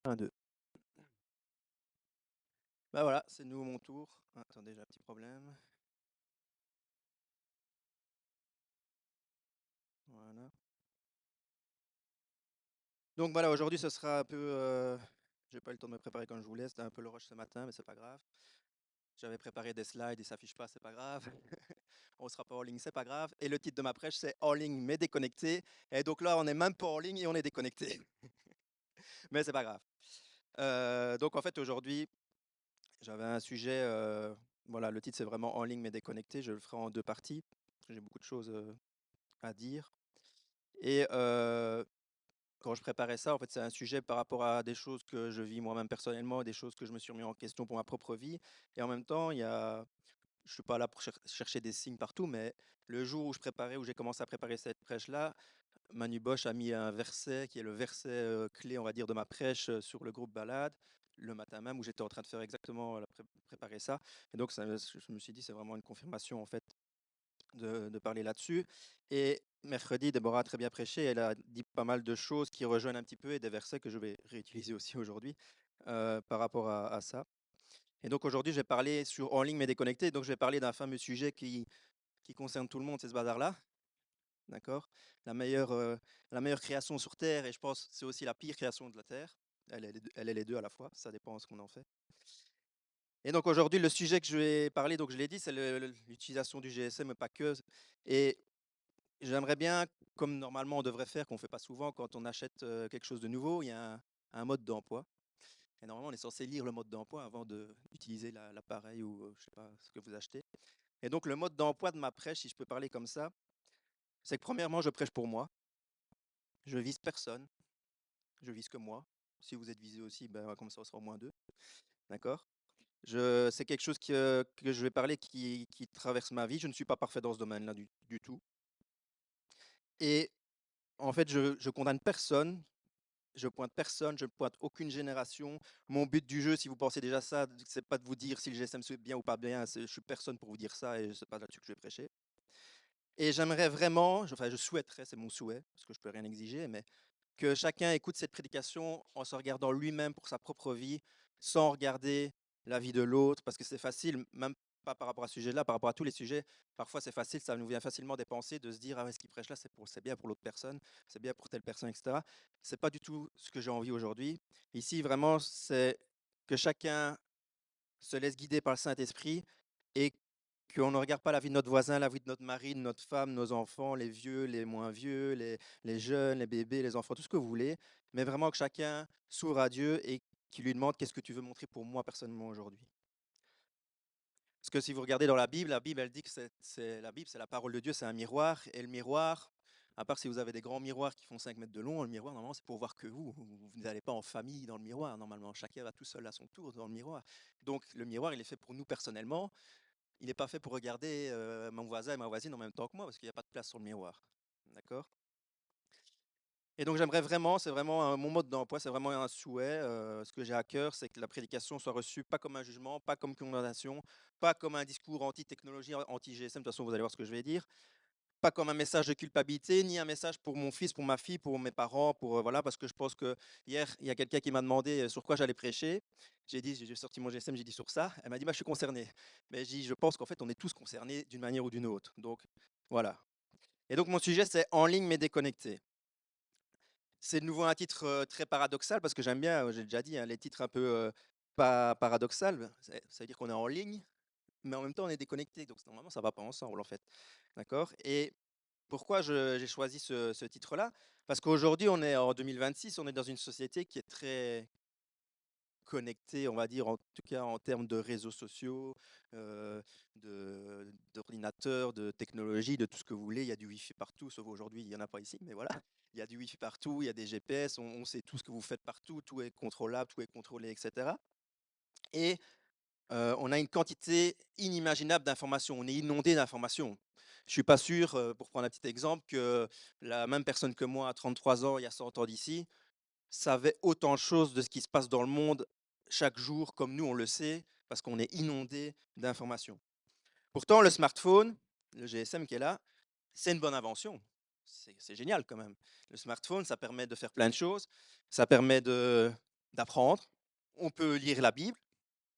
1, 2. Bah voilà, c'est de nouveau mon tour. Ah, attendez, j'ai un petit problème. Voilà. Donc voilà, aujourd'hui ce sera un peu. J'ai pas eu le temps de me préparer comme je voulais, c'était un peu le rush ce matin, mais c'est pas grave. J'avais préparé des slides, ils s'affichent pas, c'est pas grave. On sera pas en ligne, c'est pas grave. Et le titre de ma prêche, c'est En ligne mais déconnecté. Et donc là, on est même pas en ligne et on est déconnecté. Mais c'est pas grave. Donc en fait, aujourd'hui, j'avais un sujet. Voilà, le titre c'est vraiment En ligne mais déconnecté. Je le ferai en deux parties, parce que j'ai beaucoup de choses à dire. Et quand je préparais ça, en fait, c'est un sujet par rapport à des choses que je vis moi-même personnellement, des choses que je me suis remis en question pour ma propre vie. Et en même temps, je suis pas là pour chercher des signes partout, mais le jour où où j'ai commencé à préparer cette prêche-là, Manu Bosch a mis un verset qui est le verset clé, on va dire, de ma prêche sur le groupe Balade, le matin même où j'étais en train de faire exactement préparer ça. Et donc, je me suis dit, c'est vraiment une confirmation, en fait, de parler là-dessus. Et mercredi, Déborah a très bien prêché. Elle a dit pas mal de choses qui rejoignent un petit peu et des versets que je vais réutiliser aussi aujourd'hui par rapport à ça. Et donc aujourd'hui, je vais parler sur En ligne mais déconnecté. Donc je vais parler d'un fameux sujet qui concerne tout le monde, c'est ce bazar-là. D'accord. La meilleure création sur Terre, et je pense que c'est aussi la pire création de la Terre. Elle est les deux à la fois, ça dépend de ce qu'on en fait. Et donc aujourd'hui, le sujet que je vais parler, donc je l'ai dit, c'est l'utilisation du GSM, mais pas que. Et j'aimerais bien, comme normalement on devrait faire, qu'on ne fait pas souvent, quand on achète quelque chose de nouveau, il y a un mode d'emploi. Et normalement, on est censé lire le mode d'emploi avant d'utiliser l'appareil ou je sais pas ce que vous achetez. Et donc le mode d'emploi de ma prêche, si je peux parler comme ça, c'est que premièrement, je prêche pour moi. Je vise personne, je vise que moi. Si vous êtes visé aussi, ben, comme ça, on sera au moins deux. D'accord. C'est quelque chose que je vais parler qui traverse ma vie. Je ne suis pas parfait dans ce domaine-là du tout. Et en fait, je condamne personne. Je pointe personne, je ne pointe aucune génération. Mon but du jeu, si vous pensez déjà ça, c'est pas de vous dire si le GSM c'est bien ou pas bien. Je suis personne pour vous dire ça et c'est pas là-dessus que je vais prêcher. Et j'aimerais vraiment, enfin je souhaiterais, c'est mon souhait, parce que je peux rien exiger, mais que chacun écoute cette prédication en se regardant lui-même pour sa propre vie, sans regarder la vie de l'autre, parce que c'est facile, même pas par rapport à ce sujet-là, par rapport à tous les sujets, parfois c'est facile, ça nous vient facilement des pensées de se dire, ah ouais, ce qu'il prêche là, c'est bien pour l'autre personne, c'est bien pour telle personne, etc. C'est pas du tout ce que j'ai envie aujourd'hui. Ici, vraiment, c'est que chacun se laisse guider par le Saint-Esprit et qu'on ne regarde pas la vie de notre voisin, la vie de notre mari, de notre femme, nos enfants, les vieux, les moins vieux, les jeunes, les bébés, les enfants, tout ce que vous voulez, mais vraiment que chacun s'ouvre à Dieu et qu'il lui demande qu'est-ce que tu veux montrer pour moi personnellement aujourd'hui. Parce que si vous regardez dans la Bible, elle dit que la Bible, c'est la parole de Dieu, c'est un miroir, et le miroir, à part si vous avez des grands miroirs qui font 5 mètres de long, le miroir, normalement, c'est pour voir que vous n'allez pas en famille dans le miroir, normalement, chacun va tout seul à son tour dans le miroir. Donc, le miroir, il est fait pour nous personnellement, il n'est pas fait pour regarder mon voisin et ma voisine en même temps que moi, parce qu'il n'y a pas de place sur le miroir. D'accord. Et donc j'aimerais vraiment, c'est vraiment mon mode d'emploi, c'est vraiment un souhait. Ce que j'ai à cœur, c'est que la prédication soit reçue pas comme un jugement, pas comme condamnation, pas comme un discours anti-technologie, anti-GSM, de toute façon vous allez voir ce que je vais dire, pas comme un message de culpabilité, ni un message pour mon fils, pour ma fille, pour mes parents, pour voilà, parce que je pense que hier, il y a quelqu'un qui m'a demandé sur quoi j'allais prêcher. J'ai sorti mon GSM, j'ai dit sur ça. Elle m'a dit, bah, je suis concerné. Mais j'ai dit, je pense qu'en fait, on est tous concernés d'une manière ou d'une autre. Donc, voilà. Et donc, mon sujet, c'est En ligne mais déconnecté. C'est de nouveau un titre très paradoxal parce que j'aime bien, j'ai déjà dit, hein, les titres un peu pas paradoxal. Ça veut dire qu'on est en ligne, mais en même temps, on est déconnecté. Donc, normalement, ça ne va pas ensemble, en fait. D'accord. Et pourquoi j'ai choisi ce titre-là? Parce qu'aujourd'hui, on est en 2026, on est dans une société qui est très connectée, on va dire, en tout cas en termes de réseaux sociaux, d'ordinateurs, de technologie, de tout ce que vous voulez. Il y a du Wi-Fi partout, sauf aujourd'hui, il n'y en a pas ici, mais voilà. Il y a du Wi-Fi partout, il y a des GPS, on sait tout ce que vous faites partout, tout est contrôlable, tout est contrôlé, etc. Et on a une quantité inimaginable d'informations, on est inondé d'informations. Je ne suis pas sûr, pour prendre un petit exemple, que la même personne que moi à 33 ans, il y a 100 ans d'ici, savait autant de choses de ce qui se passe dans le monde chaque jour, comme nous on le sait, parce qu'on est inondé d'informations. Pourtant, le smartphone, le GSM qui est là, c'est une bonne invention. C'est génial quand même. Le smartphone, ça permet de faire plein de choses. Ça permet d'apprendre. On peut lire la Bible.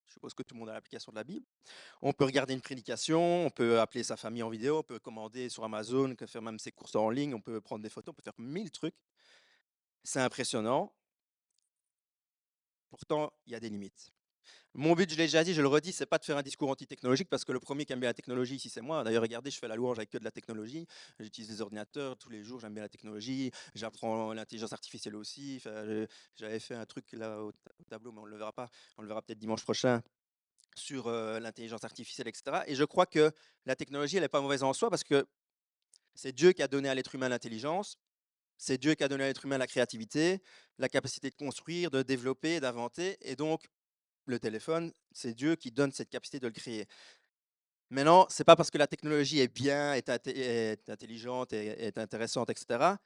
Je suppose que tout le monde a l'application de la Bible. On peut regarder une prédication, on peut appeler sa famille en vidéo, on peut commander sur Amazon, faire même ses courses en ligne, on peut prendre des photos, on peut faire 1000 trucs. C'est impressionnant. Pourtant, il y a des limites. Mon but, je l'ai déjà dit, je le redis, c'est pas de faire un discours anti-technologique parce que le premier qui aime bien la technologie ici, c'est moi. D'ailleurs, regardez, je fais la louange avec que de la technologie. J'utilise des ordinateurs tous les jours, j'aime bien la technologie. J'apprends l'intelligence artificielle aussi. Enfin, j'avais fait un truc là au tableau, mais on ne le verra pas. On le verra peut-être dimanche prochain sur l'intelligence artificielle, etc. Et je crois que la technologie, elle n'est pas mauvaise en soi parce que c'est Dieu qui a donné à l'être humain l'intelligence. C'est Dieu qui a donné à l'être humain la créativité, la capacité de construire, de développer, d'inventer. Et donc, le téléphone, c'est Dieu qui donne cette capacité de le créer. Maintenant, c'est pas parce que la technologie est bien, est intelligente, est intéressante, etc.,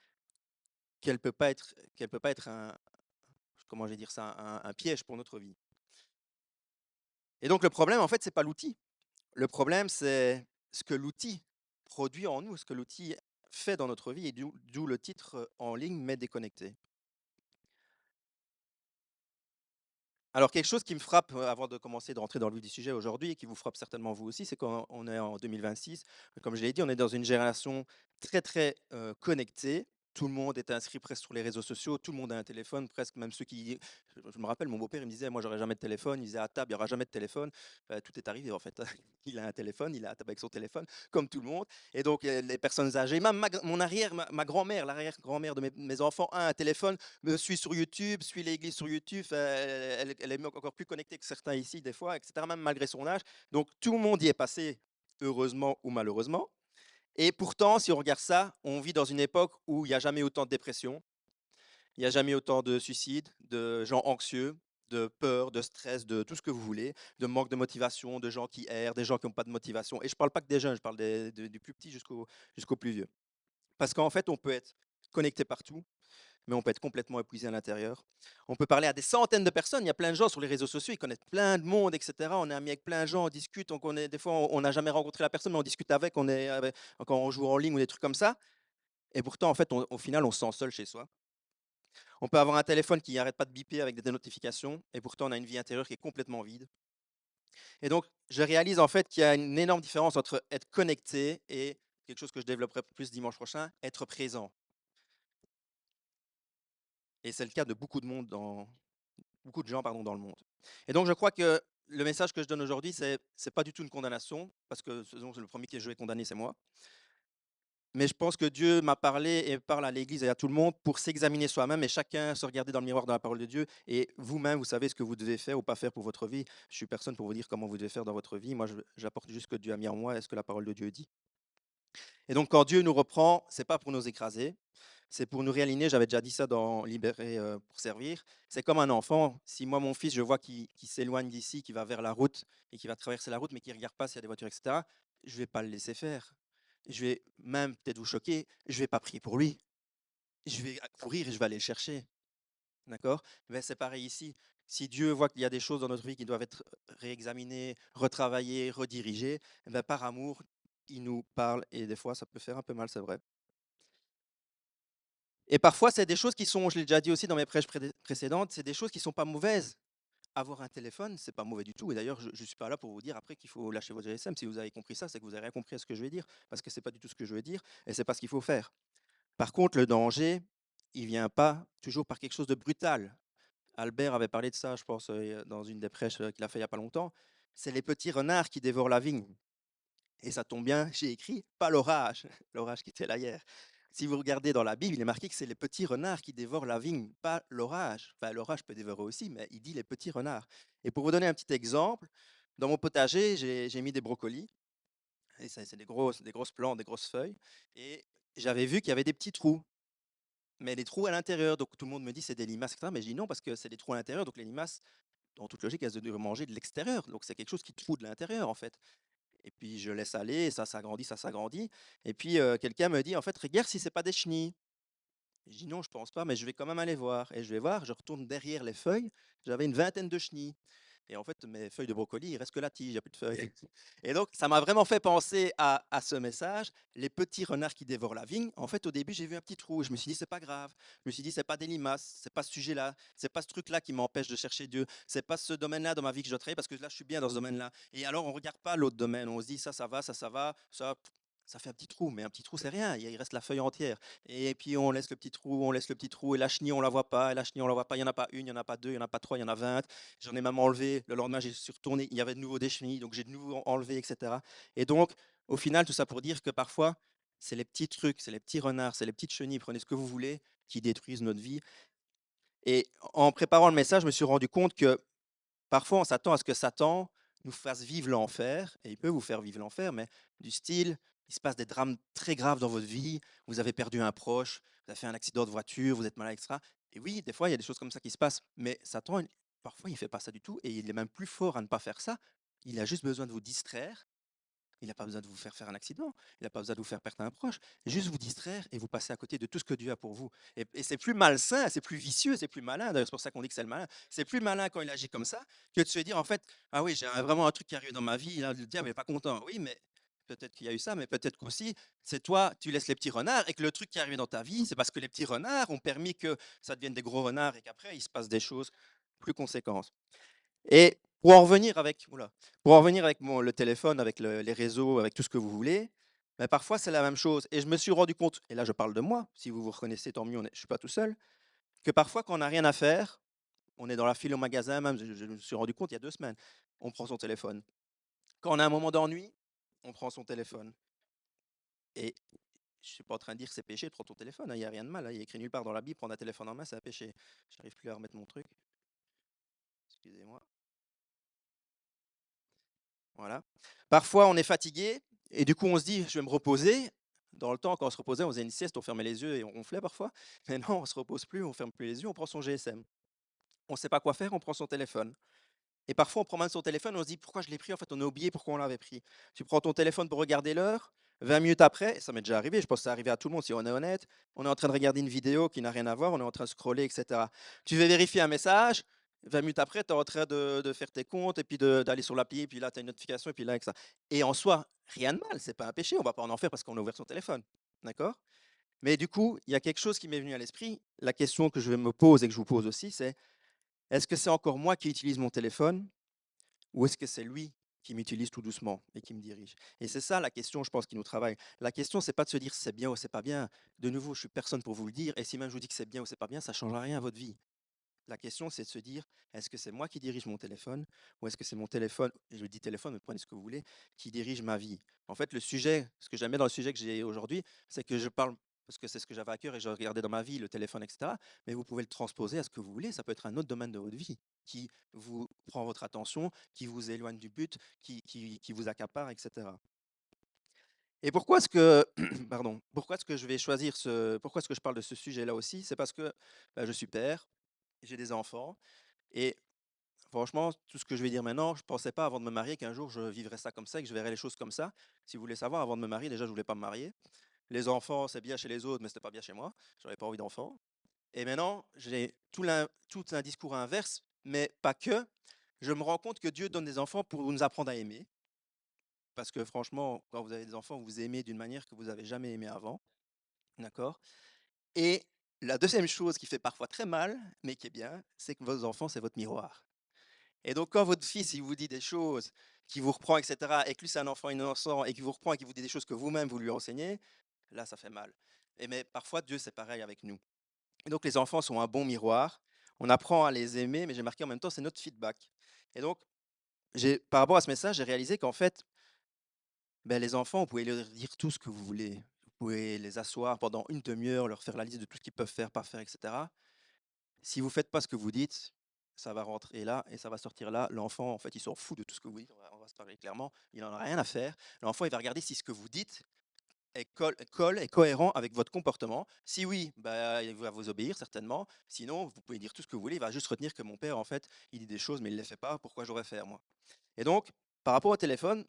qu'elle peut pas être un, comment je vais dire ça, un piège pour notre vie. Et donc le problème, en fait, c'est pas l'outil. Le problème, c'est ce que l'outil produit en nous, ce que l'outil fait dans notre vie, et d'où le titre en ligne, mais déconnecté. Alors, quelque chose qui me frappe, avant de commencer de rentrer dans le vif du sujet aujourd'hui et qui vous frappe certainement vous aussi, c'est qu'on est en 2026. Comme je l'ai dit, on est dans une génération très, très, connectée. Tout le monde est inscrit presque sur les réseaux sociaux, tout le monde a un téléphone, presque même ceux qui je me rappelle, mon beau-père, il me disait: «Moi, j'aurai jamais de téléphone». Il disait: «À table, il y aura jamais de téléphone». Tout est arrivé, en fait. Il a un téléphone, il est à table avec son téléphone, comme tout le monde. Et donc, les personnes âgées, même ma grand-mère, l'arrière-grand-mère de mes enfants a un téléphone, me suit sur YouTube, suit l'église sur YouTube, elle est encore plus connectée que certains ici des fois, etc., même malgré son âge. Donc tout le monde y est passé, heureusement ou malheureusement. Et pourtant, si on regarde ça, on vit dans une époque où il n'y a jamais autant de dépression, il n'y a jamais autant de suicides, de gens anxieux, de peur, de stress, de tout ce que vous voulez, de manque de motivation, de gens qui errent, des gens qui n'ont pas de motivation. Et je ne parle pas que des jeunes, je parle du plus petit jusqu'au plus vieux. Parce qu'en fait, on peut être connecté partout, mais on peut être complètement épuisé à l'intérieur. On peut parler à des centaines de personnes. Il y a plein de gens sur les réseaux sociaux, ils connaissent plein de monde, etc. On est amis avec plein de gens, on discute, on connaît, des fois, on n'a jamais rencontré la personne, mais on discute avec, quand on joue en ligne ou des trucs comme ça. Et pourtant, en fait, au final, on se sent seul chez soi. On peut avoir un téléphone qui n'arrête pas de biper avec des notifications, et pourtant, on a une vie intérieure qui est complètement vide. Et donc, je réalise en fait qu'il y a une énorme différence entre être connecté et quelque chose que je développerai plus dimanche prochain, être présent. Et c'est le cas de beaucoup de gens, pardon, dans le monde. Et donc, je crois que le message que je donne aujourd'hui, c'est pas du tout une condamnation, parce que le premier qui je vais condamner, c'est moi. Mais je pense que Dieu m'a parlé et parle à l'Église et à tout le monde pour s'examiner soi-même et chacun se regarder dans le miroir de la parole de Dieu. Et vous-même, vous savez ce que vous devez faire ou pas faire pour votre vie. Je suis personne pour vous dire comment vous devez faire dans votre vie. Moi, j'apporte juste ce que Dieu a mis en moi et ce que la parole de Dieu dit. Et donc, quand Dieu nous reprend, c'est pas pour nous écraser, c'est pour nous réaligner. J'avais déjà dit ça dans Libérer pour servir. C'est comme un enfant. Si moi, mon fils, je vois qu'il s'éloigne d'ici, qu'il va vers la route et qu'il va traverser la route, mais qu'il ne regarde pas s'il y a des voitures, etc., je ne vais pas le laisser faire. Je vais même peut-être vous choquer, je ne vais pas prier pour lui. Je vais courir et je vais aller le chercher. D'accord? Mais c'est pareil ici. Si Dieu voit qu'il y a des choses dans notre vie qui doivent être réexaminées, retravaillées, redirigées, eh ben, par amour, il nous parle et des fois, ça peut faire un peu mal, c'est vrai. Et parfois, c'est des choses qui sont, je l'ai déjà dit aussi dans mes prêches précédentes, c'est des choses qui ne sont pas mauvaises. Avoir un téléphone, c'est pas mauvais du tout. Et d'ailleurs, je ne suis pas là pour vous dire après qu'il faut lâcher votre GSM. Si vous avez compris ça, c'est que vous n'avez rien compris à ce que je vais dire, parce que c'est pas du tout ce que je veux dire, et c'est pas ce qu'il faut faire. Par contre, le danger, il vient pas toujours par quelque chose de brutal. Albert avait parlé de ça, je pense, dans une des prêches qu'il a fait il y a pas longtemps. C'est les petits renards qui dévorent la vigne. Et ça tombe bien, j'ai écrit pas l'orage, l'orage qui était là hier. Si vous regardez dans la Bible, il est marqué que c'est les petits renards qui dévorent la vigne, pas l'orage. Enfin, l'orage peut dévorer aussi, mais il dit les petits renards. Et pour vous donner un petit exemple, dans mon potager, j'ai mis des brocolis. Et c'est des grosses plantes, des grosses feuilles. Et j'avais vu qu'il y avait des petits trous, mais des trous à l'intérieur. Donc tout le monde me dit c'est des limaces, etc. Mais je dis non, parce que c'est des trous à l'intérieur. Donc les limaces, dans toute logique, elles doivent manger de l'extérieur. Donc c'est quelque chose qui trouve de l'intérieur, en fait. Et puis je laisse aller, ça s'agrandit, ça s'agrandit. Et puis quelqu'un me dit, en fait, regarde si c'est pas des chenilles. Je dis non, je pense pas, mais je vais quand même aller voir. Et je vais voir, je retourne derrière les feuilles, j'avais une vingtaine de chenilles. Et en fait, mes feuilles de brocoli, il reste que la tige, il y a plus de feuilles. Et donc, ça m'a vraiment fait penser à ce message. Les petits renards qui dévorent la vigne. En fait, au début, j'ai vu un petit trou. Je me suis dit, c'est pas grave. Je me suis dit, c'est pas des limaces, c'est pas ce sujet-là, c'est pas ce truc-là qui m'empêche de chercher Dieu. C'est pas ce domaine-là dans ma vie que je dois travailler parce que là, je suis bien dans ce domaine-là. Et alors, on regarde pas l'autre domaine. On se dit, ça va, ça va, ça fait un petit trou, mais un petit trou, c'est rien. Il reste la feuille entière. Et puis on laisse le petit trou, on laisse le petit trou, et la chenille, on la voit pas, et la chenille, on la voit pas. Il y en a pas une, il y en a pas deux, il y en a pas trois, il y en a 20. J'en ai même enlevé. Le lendemain, j'ai suis retourné, il y avait de nouveau des chenilles, donc j'ai de nouveau enlevé, etc. Et donc, au final, tout ça pour dire que parfois, c'est les petits trucs, c'est les petits renards, c'est les petites chenilles, prenez ce que vous voulez, qui détruisent notre vie. Et en préparant le message, je me suis rendu compte que parfois, on s'attend à ce que Satan nous fasse vivre l'enfer, et il peut vous faire vivre l'enfer, mais du style, il se passe des drames très graves dans votre vie, vous avez perdu un proche, vous avez fait un accident de voiture, vous êtes malade, etc. Et oui, des fois, il y a des choses comme ça qui se passent, mais Satan, parfois, il ne fait pas ça du tout, et il est même plus fort à ne pas faire ça. Il a juste besoin de vous distraire. Il n'a pas besoin de vous faire faire un accident, il n'a pas besoin de vous faire perdre un proche, juste vous distraire et vous passer à côté de tout ce que Dieu a pour vous. Et c'est plus malsain, c'est plus vicieux, c'est plus malin. D'ailleurs, c'est pour ça qu'on dit que c'est le malin. C'est plus malin quand il agit comme ça que de se dire, en fait, ah oui, j'ai vraiment un truc qui arrive dans ma vie, là, le diable n'est pas content. Oui, mais peut-être qu'il y a eu ça, mais peut-être qu'aussi, c'est toi, tu laisses les petits renards et que le truc qui est arrivé dans ta vie, c'est parce que les petits renards ont permis que ça devienne des gros renards et qu'après, il se passe des choses plus conséquentes. Et pour en revenir avec le téléphone, avec les réseaux, avec tout ce que vous voulez, ben parfois c'est la même chose. Et je me suis rendu compte, et là je parle de moi, si vous vous reconnaissez, tant mieux, je ne suis pas tout seul, que parfois quand on n'a rien à faire, on est dans la file au magasin, même je me suis rendu compte il y a 2 semaines, on prend son téléphone. Quand on a un moment d'ennui, on prend son téléphone. Et je ne suis pas en train de dire que c'est péché de prendre ton téléphone, hein, il n'y a rien de mal, hein, il y a écrit nulle part dans la Bible, prendre un téléphone en main, c'est un péché. J'arrive plus à remettre mon truc, excusez-moi. Voilà. Parfois, on est fatigué et du coup, on se dit: «Je vais me reposer». Dans le temps, quand on se reposait, on faisait une sieste, on fermait les yeux et on ronflait parfois. Maintenant, on se repose plus, on ferme plus les yeux, on prend son GSM. On ne sait pas quoi faire, on prend son téléphone. Et parfois, on prend même son téléphone, on se dit: «Pourquoi je l'ai pris?» En fait, on a oublié pourquoi on l'avait pris. Tu prends ton téléphone pour regarder l'heure, 20 minutes après, et ça m'est déjà arrivé, je pense que ça arrivé à tout le monde si on est honnête, on est en train de regarder une vidéo qui n'a rien à voir, on est en train de scroller, et cetera. Tu veux vérifier un message, 20 minutes après, tu es en train de faire tes comptes et puis d'aller sur l'appli, et puis là, tu as une notification, et puis là, avec ça. Et en soi, rien de mal, c'est pas un péché, on va pas en enfer parce qu'on a ouvert son téléphone. D'accord? Mais du coup, il y a quelque chose qui m'est venu à l'esprit. La question que je me pose et que je vous pose aussi, c'est: est-ce que c'est encore moi qui utilise mon téléphone ou est-ce que c'est lui qui m'utilise tout doucement et qui me dirige? Et c'est ça la question, je pense, qui nous travaille. La question, c'est pas de se dire c'est bien ou c'est pas bien. De nouveau, je suis personne pour vous le dire. Et si même je vous dis que c'est bien ou c'est pas bien, ça ne changera rien à votre vie. La question, c'est de se dire, est-ce que c'est moi qui dirige mon téléphone ou est-ce que c'est mon téléphone, et je dis téléphone, mais prenez ce que vous voulez, qui dirige ma vie? En fait, le sujet, ce que j'aime bien dans le sujet que j'ai aujourd'hui, c'est que je parle, parce que c'est ce que j'avais à cœur et je regardais dans ma vie, le téléphone, etc. Mais vous pouvez le transposer à ce que vous voulez. Ça peut être un autre domaine de votre vie qui vous prend votre attention, qui vous éloigne du but, qui vous accapare, etc. Et pourquoi est-ce que, pardon, pourquoi est-ce que je vais choisir pourquoi est-ce que je parle de ce sujet-là aussi? C'est parce que je suis père, j'ai des enfants, et franchement, tout ce que je vais dire maintenant, je ne pensais pas avant de me marier qu'un jour je vivrais ça comme ça et que je verrais les choses comme ça. Si vous voulez savoir, avant de me marier, déjà, je ne voulais pas me marier. Les enfants, c'est bien chez les autres, mais ce n'était pas bien chez moi. Je n'avais pas envie d'enfants. Et maintenant, j'ai tout un discours inverse, mais pas que. Je me rends compte que Dieu donne des enfants pour nous apprendre à aimer. Parce que franchement, quand vous avez des enfants, vous aimez d'une manière que vous n'avez jamais aimé avant. D'accord? Et la deuxième chose qui fait parfois très mal, mais qui est bien, c'est que vos enfants, c'est votre miroir. Et donc, quand votre fils, il vous dit des choses, qui vous reprend, etc., et que lui, c'est un enfant innocent, et qui vous reprend et qui vous dit des choses que vous-même, vous lui enseignez, là, ça fait mal. Et mais parfois, Dieu, c'est pareil avec nous. Et donc, les enfants sont un bon miroir. On apprend à les aimer, mais j'ai marqué en même temps, c'est notre feedback. Et donc, par rapport à ce message, j'ai réalisé qu'en fait, ben, les enfants, vous pouvez leur dire tout ce que vous voulez. Vous pouvez les asseoir pendant une demi-heure, leur faire la liste de tout ce qu'ils peuvent faire, pas faire, etc. Si vous faites pas ce que vous dites, ça va rentrer là et ça va sortir là. L'enfant, en fait, il s'en fout de tout ce que vous dites. On va se parler clairement. Il n'en a rien à faire. L'enfant, il va regarder si ce que vous dites est cohérent avec votre comportement. Si oui, bah, il va vous obéir certainement. Sinon, vous pouvez dire tout ce que vous voulez. Il va juste retenir que mon père, en fait, il dit des choses, mais il ne les fait pas. Pourquoi j'aurais faire, moi? Et donc, par rapport au téléphone,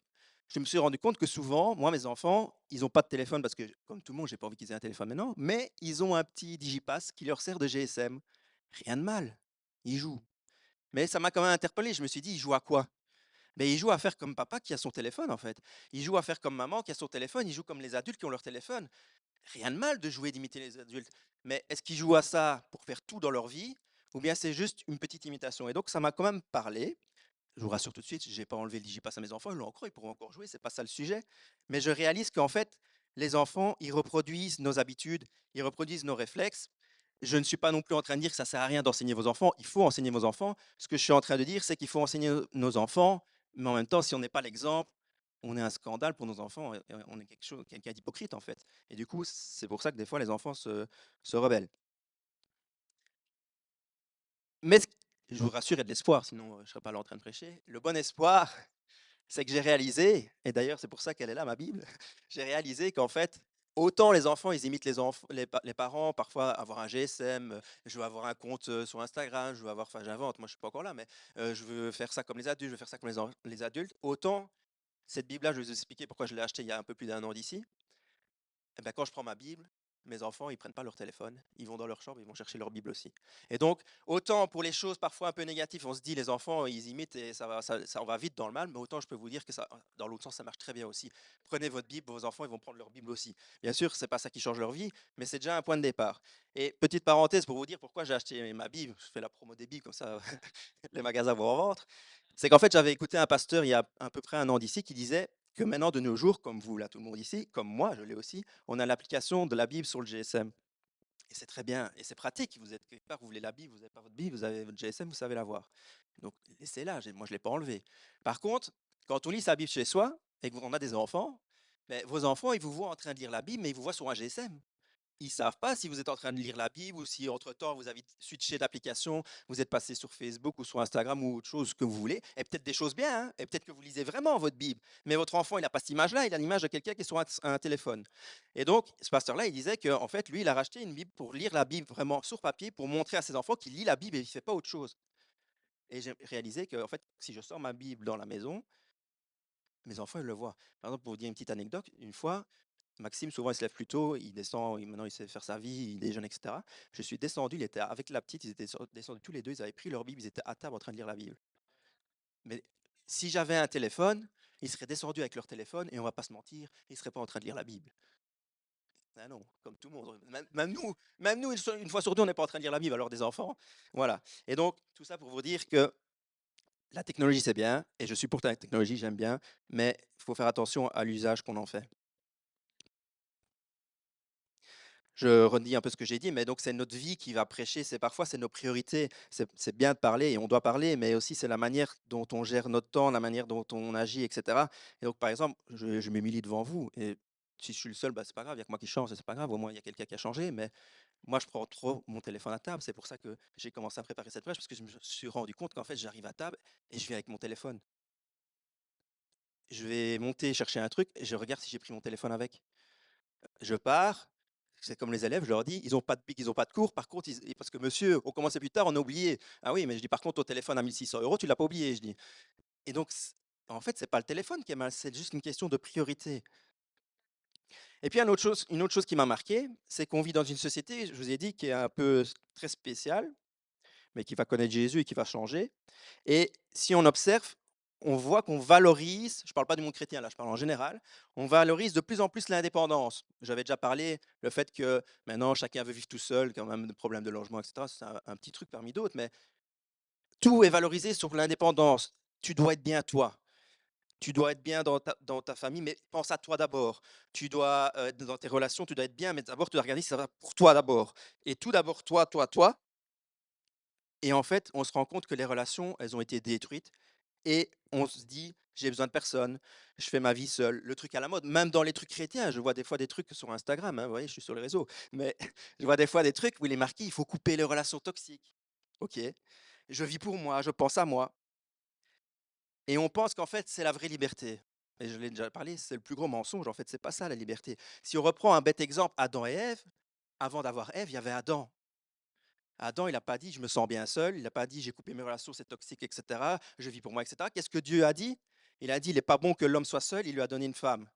je me suis rendu compte que souvent, moi, mes enfants, ils n'ont pas de téléphone parce que, comme tout le monde, j'ai pas envie qu'ils aient un téléphone maintenant, mais ils ont un petit Digipass qui leur sert de GSM. Rien de mal. Ils jouent. Mais ça m'a quand même interpellé. Je me suis dit: «Il joue à quoi?» Mais il joue à faire comme papa qui a son téléphone, en fait. Il joue à faire comme maman qui a son téléphone, il joue comme les adultes qui ont leur téléphone. Rien de mal de jouer, d'imiter les adultes. Mais est-ce qu'ils jouent à ça pour faire tout dans leur vie ou bien c'est juste une petite imitation? Et donc ça m'a quand même parlé. Je vous rassure tout de suite, j'ai pas enlevé le digipass à mes enfants, ils l'ont encore, ils pourront encore jouer, c'est pas ça le sujet. Mais je réalise qu'en fait, les enfants, ils reproduisent nos habitudes, ils reproduisent nos réflexes. Je ne suis pas non plus en train de dire que ça sert à rien d'enseigner vos enfants. Il faut enseigner vos enfants. Ce que je suis en train de dire, c'est qu'il faut enseigner nos enfants, mais en même temps, si on n'est pas l'exemple, on est un scandale pour nos enfants. Et on est quelque chose, quelqu'un d'hypocrite en fait. Et du coup, c'est pour ça que des fois les enfants se rebellent. Mais je vous rassure, il y a de l'espoir, sinon je ne serais pas là en train de prêcher. Le bon espoir, c'est que j'ai réalisé, et d'ailleurs c'est pour ça qu'elle est là, ma Bible, j'ai réalisé qu'en fait, autant les enfants, ils imitent les parents, parfois avoir un GSM, je veux avoir un compte sur Instagram, je veux avoir, enfin j'invente, moi je suis pas encore là, mais je veux faire ça comme les adultes, je veux faire ça comme les adultes, autant cette Bible-là, je vais vous expliquer pourquoi je l'ai achetée il y a un peu plus d'un an d'ici. Eh ben, quand je prends ma Bible, mes enfants, ils prennent pas leur téléphone, ils vont dans leur chambre, ils vont chercher leur Bible aussi. Et donc, autant pour les choses parfois un peu négatives, on se dit les enfants, ils imitent et on va vite dans le mal, mais autant je peux vous dire que ça, dans l'autre sens, ça marche très bien aussi. Prenez votre Bible, vos enfants, ils vont prendre leur Bible aussi. Bien sûr, c'est pas ça qui change leur vie, mais c'est déjà un point de départ. Et petite parenthèse pour vous dire pourquoi j'ai acheté ma Bible, je fais la promo des Bibles, comme ça les magasins vont en vendre. C'est qu'en fait, j'avais écouté un pasteur il y a à peu près un an d'ici qui disait que maintenant, de nos jours, comme vous, là, tout le monde ici, comme moi, je l'ai aussi, on a l'application de la Bible sur le GSM. Et c'est très bien, et c'est pratique. Vous êtes quelque part, vous voulez la Bible, vous n'avez pas votre Bible, vous avez votre GSM, vous savez la voir. Donc, laissez-la, moi, je ne l'ai pas enlevé. Par contre, quand on lit sa Bible chez soi, et qu'on a des enfants, ben, vos enfants, ils vous voient en train de lire la Bible, mais ils vous voient sur un GSM. Ils savent pas si vous êtes en train de lire la Bible ou si entre-temps vous avez switché d'application, vous êtes passé sur Facebook ou sur Instagram ou autre chose que vous voulez, et peut-être des choses bien, hein, et peut-être que vous lisez vraiment votre Bible, mais votre enfant, il n'a pas cette image-là, il a l'image de quelqu'un qui est sur un téléphone. Et donc, ce pasteur-là, il disait qu'en fait, lui, il a racheté une Bible pour lire la Bible vraiment sur papier, pour montrer à ses enfants qu'il lit la Bible et il ne fait pas autre chose. Et j'ai réalisé que, en fait, si je sors ma Bible dans la maison, mes enfants, ils le voient. Par exemple, pour vous dire une petite anecdote, une fois, Maxime, souvent, il se lève plus tôt, il descend, maintenant il sait faire sa vie, il déjeune, etc. Je suis descendu, il était avec la petite, ils étaient descendus tous les deux, ils avaient pris leur Bible, ils étaient à table en train de lire la Bible. Mais si j'avais un téléphone, ils seraient descendus avec leur téléphone et on va pas se mentir, ils seraient pas en train de lire la Bible. Ah non, comme tout le monde. Même nous, une fois sur deux, on n'est pas en train de lire la Bible, alors des enfants. Voilà. Et donc, tout ça pour vous dire que la technologie, c'est bien, et je suis pour la technologie, j'aime bien, mais il faut faire attention à l'usage qu'on en fait. Je redis un peu ce que j'ai dit, mais donc c'est notre vie qui va prêcher, c'est nos priorités. C'est bien de parler et on doit parler, mais aussi c'est la manière dont on gère notre temps, la manière dont on agit, etc. Et donc, par exemple, je m'humilie devant vous, et si je suis le seul, bah, c'est pas grave, il y a que moi qui change, c'est pas grave, au moins il y a quelqu'un qui a changé, mais moi je prends trop mon téléphone à table. C'est pour ça que j'ai commencé à préparer cette prêche, parce que je me suis rendu compte qu'en fait j'arrive à table et je viens avec mon téléphone. Je vais monter chercher un truc et je regarde si j'ai pris mon téléphone avec. Je pars, c'est comme les élèves, je leur dis: «Ils ont pas de pic, ils ont pas de cours, par contre parce que monsieur, on commençait plus tard, on a oublié». «Ah oui, mais je dis par contre ton téléphone à 1 600 €, tu l'as pas oublié», je dis. Et donc en fait, c'est pas le téléphone qui est mal, c'est juste une question de priorité. Et puis une autre chose qui m'a marqué, c'est qu'on vit dans une société, je vous ai dit, qui est un peu très spéciale, mais qui va connaître Jésus et qui va changer. Et si on observe, on voit qu'on valorise, je ne parle pas du monde chrétien là, je parle en général, on valorise de plus en plus l'indépendance. J'avais déjà parlé, le fait que maintenant chacun veut vivre tout seul, quand même des problèmes de logement, etc. C'est un petit truc parmi d'autres, mais tout est valorisé sur l'indépendance. Tu dois être bien toi. Tu dois être bien dans ta famille, mais pense à toi d'abord. Tu dois, dans tes relations, tu dois être bien, mais d'abord, tu dois regarder si ça va pour toi d'abord. Et tout d'abord, toi, toi, toi. Et en fait, on se rend compte que les relations, elles ont été détruites et on se dit: «J'ai besoin de personne, je fais ma vie seul». Le truc à la mode, même dans les trucs chrétiens, je vois des fois des trucs sur Instagram, hein, vous voyez, je suis sur les réseaux, mais je vois des fois des trucs où il est marqué: «Il faut couper les relations toxiques». OK, je vis pour moi, je pense à moi, et on pense qu'en fait, c'est la vraie liberté, et je l'ai déjà parlé, c'est le plus gros mensonge, en fait, c'est pas ça la liberté. Si on reprend un bête exemple, Adam et Ève, avant d'avoir Ève, il y avait Adam. Adam, il n'a pas dit: «Je me sens bien seul», il n'a pas dit: «J'ai coupé mes relations, c'est toxique et cetera, je vis pour moi et cetera». Qu'est-ce que Dieu a dit? Il a dit: «Il n'est pas bon que l'homme soit seul», il lui a donné une femme.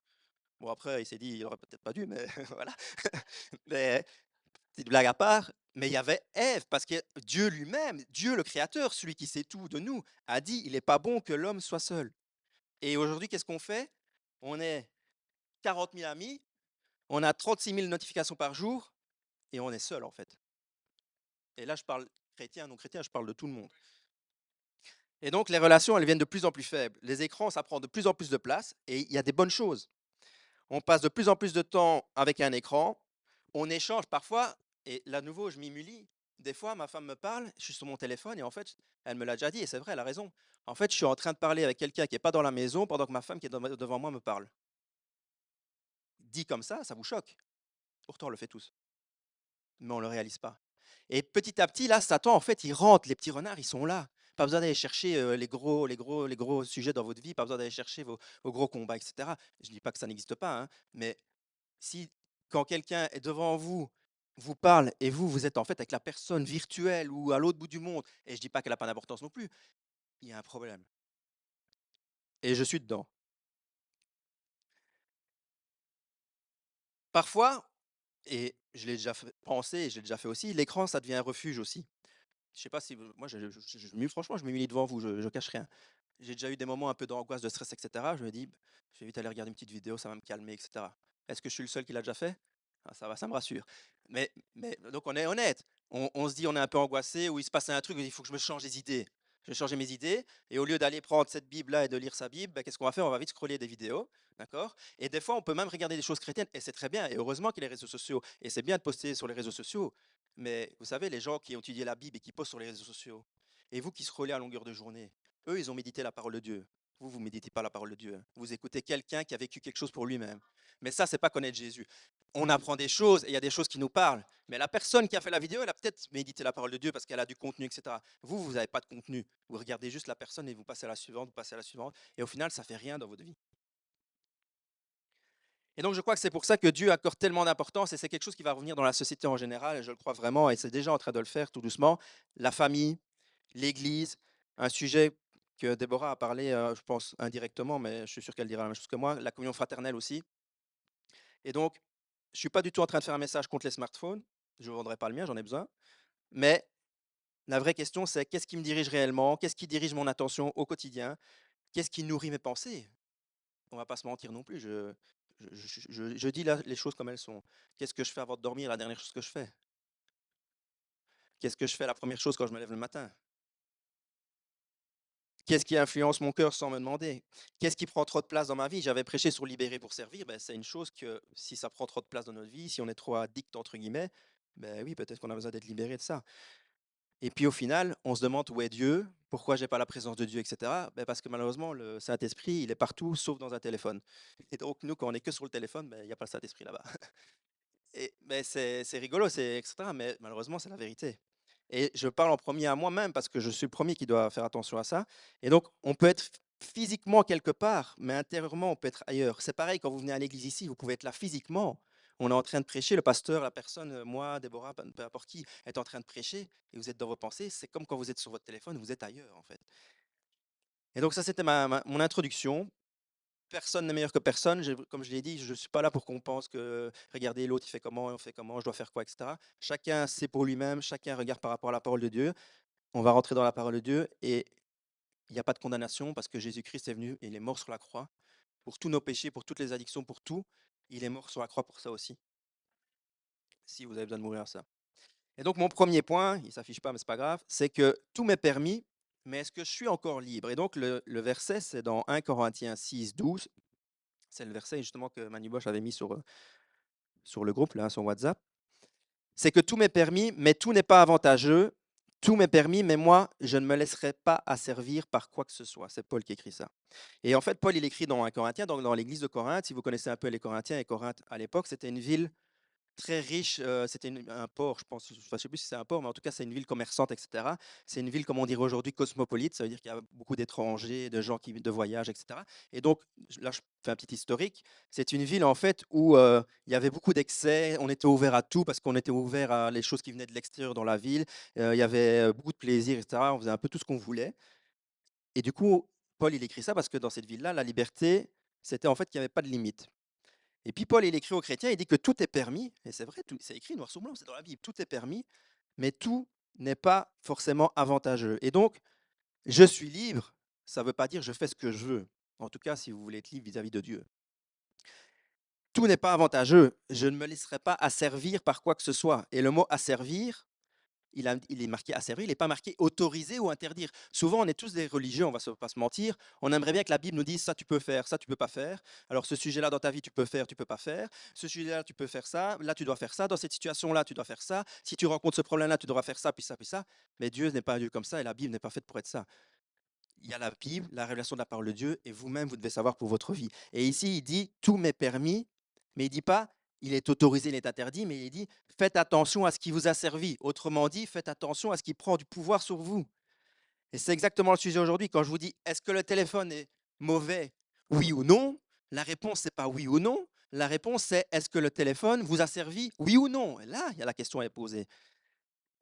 Bon après, il s'est dit: «Il aurait peut-être pas dû», mais voilà. Mais petite blague à part, Mais il y avait Ève, parce que Dieu lui-même, Dieu le Créateur, celui qui sait tout de nous, a dit, il n'est pas bon que l'homme soit seul. Et aujourd'hui, qu'est-ce qu'on fait? On est 40 000 amis, on a 36 000 notifications par jour, et on est seul, en fait. Et là, je parle chrétien, non chrétien, je parle de tout le monde. Et donc, les relations, elles viennent de plus en plus faibles. Les écrans, ça prend de plus en plus de place, et il y a des bonnes choses. On passe de plus en plus de temps avec un écran, on échange parfois, et là, de nouveau, je m'humilie. Des fois, ma femme me parle, je suis sur mon téléphone, et en fait, elle me l'a déjà dit, et c'est vrai, elle a raison. En fait, je suis en train de parler avec quelqu'un qui n'est pas dans la maison pendant que ma femme qui est devant moi me parle. Dit comme ça vous choque. Pourtant, on le fait tous, mais on ne le réalise pas. Et petit à petit, là, Satan, en fait, il rentre, les petits renards, ils sont là. Pas besoin d'aller chercher les gros sujets dans votre vie, pas besoin d'aller chercher vos gros combats, etc. Je ne dis pas que ça n'existe pas, hein, mais si quand quelqu'un est devant vous, vous parle et vous êtes en fait avec la personne virtuelle ou à l'autre bout du monde, et je dis pas qu'elle n'a pas d'importance non plus, il y a un problème. Et je suis dedans. Parfois, et je l'ai déjà pensé, et je l'ai déjà fait aussi, l'écran, ça devient un refuge aussi. Je sais pas si moi, franchement, je m'humilie devant vous, je cache rien. J'ai déjà eu des moments un peu d'angoisse, de stress, etc. Je me dis, je vais vite aller regarder une petite vidéo, ça va me calmer, etc. Est-ce que je suis le seul qui l'a déjà fait? Ah, ça va, ça me rassure. Mais donc on est honnête. On se dit, on est un peu angoissé, ou il se passe un truc, il faut que je me change les idées. Je vais changer mes idées, et au lieu d'aller prendre cette Bible-là et de lire sa Bible, ben, qu'est-ce qu'on va faire? On va vite scroller des vidéos, d'accord? Et des fois, on peut même regarder des choses chrétiennes, et c'est très bien, et heureusement qu'il y a les réseaux sociaux, et c'est bien de poster sur les réseaux sociaux, mais vous savez, les gens qui ont étudié la Bible et qui postent sur les réseaux sociaux, et vous qui scrollez à longueur de journée, eux, ils ont médité la parole de Dieu. Vous ne méditez pas la parole de Dieu, hein. Vous écoutez quelqu'un qui a vécu quelque chose pour lui-même. Mais ça, c'est pas connaître Jésus. On apprend des choses et il y a des choses qui nous parlent. Mais la personne qui a fait la vidéo, elle a peut-être médité la parole de Dieu parce qu'elle a du contenu, etc. Vous n'avez pas de contenu. Vous regardez juste la personne et vous passez à la suivante, vous passez à la suivante. Et au final, ça fait rien dans votre vie. Et donc, je crois que c'est pour ça que Dieu accorde tellement d'importance, et c'est quelque chose qui va revenir dans la société en général, et je le crois vraiment, et c'est déjà en train de le faire tout doucement. La famille, l'Église, un sujet que Déborah a parlé, je pense indirectement, mais je suis sûr qu'elle dira la même chose que moi, la communion fraternelle aussi. Et donc, je ne suis pas du tout en train de faire un message contre les smartphones, je ne vendrai pas le mien, j'en ai besoin, mais la vraie question, c'est qu'est-ce qui me dirige réellement, qu'est-ce qui dirige mon attention au quotidien, qu'est-ce qui nourrit mes pensées? On va pas se mentir non plus, je dis les choses comme elles sont. Qu'est-ce que je fais avant de dormir, la dernière chose que je fais? Qu'est-ce que je fais la première chose quand je me lève le matin? Qu'est-ce qui influence mon cœur sans me demander? Qu'est-ce qui prend trop de place dans ma vie? J'avais prêché sur libérer pour servir, ben, c'est une chose que si ça prend trop de place dans notre vie, si on est trop addict entre guillemets, ben oui, peut-être qu'on a besoin d'être libéré de ça. Et puis au final, on se demande où est Dieu, pourquoi j'ai pas la présence de Dieu, etc. Ben parce que malheureusement, le Saint-Esprit, il est partout sauf dans un téléphone. Et donc nous, quand on est que sur le téléphone, ben, il n'y a pas le Saint-Esprit là-bas. Et mais c'est rigolo, c'est et cetera, mais malheureusement, c'est la vérité. Et je parle en premier à moi-même parce que je suis le premier qui doit faire attention à ça. Et donc, on peut être physiquement quelque part, mais intérieurement, on peut être ailleurs. C'est pareil quand vous venez à l'église ici, vous pouvez être là physiquement. On est en train de prêcher, le pasteur, la personne, moi, Déborah, peu importe qui, est en train de prêcher et vous êtes dans vos pensées. C'est comme quand vous êtes sur votre téléphone, vous êtes ailleurs en fait. Et donc ça, c'était mon introduction. Personne n'est meilleur que personne. Comme je l'ai dit, je ne suis pas là pour qu'on pense que regardez l'autre, il fait comment, on fait comment, je dois faire quoi, etc. Chacun sait pour lui-même, chacun regarde par rapport à la parole de Dieu. On va rentrer dans la parole de Dieu et il n'y a pas de condamnation parce que Jésus-Christ est venu et il est mort sur la croix pour tous nos péchés, pour toutes les addictions, pour tout. Il est mort sur la croix pour ça aussi, si vous avez besoin de mourir à ça. Et donc mon premier point, il ne s'affiche pas mais c'est pas grave, c'est que tout m'est permis, mais est-ce que je suis encore libre? Et donc le verset, c'est dans 1 Corinthiens 6, 12. C'est le verset justement que Manu Bosch avait mis sur le groupe, là, sur WhatsApp. C'est que tout m'est permis, mais tout n'est pas avantageux. Tout m'est permis, mais moi, je ne me laisserai pas asservir par quoi que ce soit. C'est Paul qui écrit ça. Et en fait, Paul, il écrit dans 1 Corinthiens, donc dans l'église de Corinthe. Si vous connaissez un peu les Corinthiens, et Corinthe, à l'époque, c'était une ville très riche, c'était un port, je pense, enfin, je ne sais plus si c'est un port, mais en tout cas, c'est une ville commerçante, etc. C'est une ville, comme on dirait aujourd'hui, cosmopolite, ça veut dire qu'il y a beaucoup d'étrangers, de gens qui de voyagent, etc. Et donc, là, je fais un petit historique. C'est une ville, en fait, où il y avait beaucoup d'excès, on était ouvert à tout, parce qu'on était ouvert à les choses qui venaient de l'extérieur dans la ville. Il y avait beaucoup de plaisir, etc. On faisait un peu tout ce qu'on voulait. Et du coup, Paul, il écrit ça parce que dans cette ville-là, la liberté, c'était en fait qu'il n'y avait pas de limite. Et puis Paul, il écrit aux chrétiens, il dit que tout est permis, et c'est vrai, c'est écrit noir sur blanc, c'est dans la Bible, tout est permis, mais tout n'est pas forcément avantageux. Et donc, je suis libre, ça ne veut pas dire je fais ce que je veux. En tout cas, si vous voulez être libre vis-à-vis de Dieu. Tout n'est pas avantageux. Je ne me laisserai pas asservir par quoi que ce soit. Et le mot asservir, il est marqué asservir, il n'est pas marqué autoriser ou interdire. Souvent, on est tous des religieux, on va pas se mentir. On aimerait bien que la Bible nous dise ça tu peux faire, ça tu peux pas faire. Alors ce sujet-là dans ta vie, tu peux faire, tu peux pas faire. Ce sujet-là, tu peux faire ça. Là, tu dois faire ça. Dans cette situation-là, tu dois faire ça. Si tu rencontres ce problème-là, tu devras faire ça, puis ça, puis ça. Mais Dieu n'est pas un Dieu comme ça et la Bible n'est pas faite pour être ça. Il y a la Bible, la révélation de la parole de Dieu, et vous-même, vous devez savoir pour votre vie. Et ici, il dit, tout m'est permis, mais il ne dit pas, il est autorisé, il est interdit, mais il dit, faites attention à ce qui vous a servi. Autrement dit, faites attention à ce qui prend du pouvoir sur vous. Et c'est exactement le sujet aujourd'hui. Quand je vous dis, est-ce que le téléphone est mauvais, oui ou non? La réponse, c'est pas oui ou non. La réponse, c'est est-ce que le téléphone vous a servi, oui ou non? Et là, il y a la question à poser.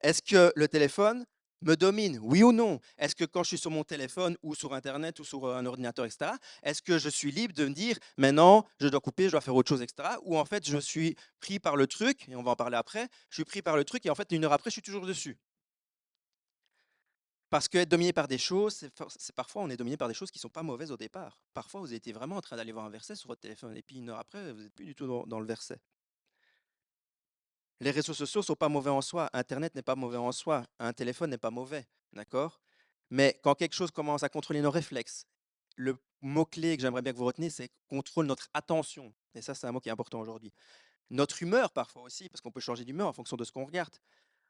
Est-ce que le téléphone me domine? Oui ou non? Est-ce que quand je suis sur mon téléphone ou sur internet ou sur un ordinateur, etc., est-ce que je suis libre de me dire maintenant je dois couper, je dois faire autre chose, etc. Ou en fait je suis pris par le truc, et on va en parler après, je suis pris par le truc et en fait une heure après je suis toujours dessus. Parce qu'être dominé par des choses, c'est parfois on est dominé par des choses qui ne sont pas mauvaises au départ. Parfois vous étiez vraiment en train d'aller voir un verset sur votre téléphone et puis une heure après vous n'êtes plus du tout dans le verset. Les réseaux sociaux ne sont pas mauvais en soi, internet n'est pas mauvais en soi, un téléphone n'est pas mauvais, d'accord? Mais quand quelque chose commence à contrôler nos réflexes, le mot-clé que j'aimerais bien que vous reteniez, c'est contrôle notre attention. Et ça, c'est un mot qui est important aujourd'hui. Notre humeur, parfois aussi, parce qu'on peut changer d'humeur en fonction de ce qu'on regarde.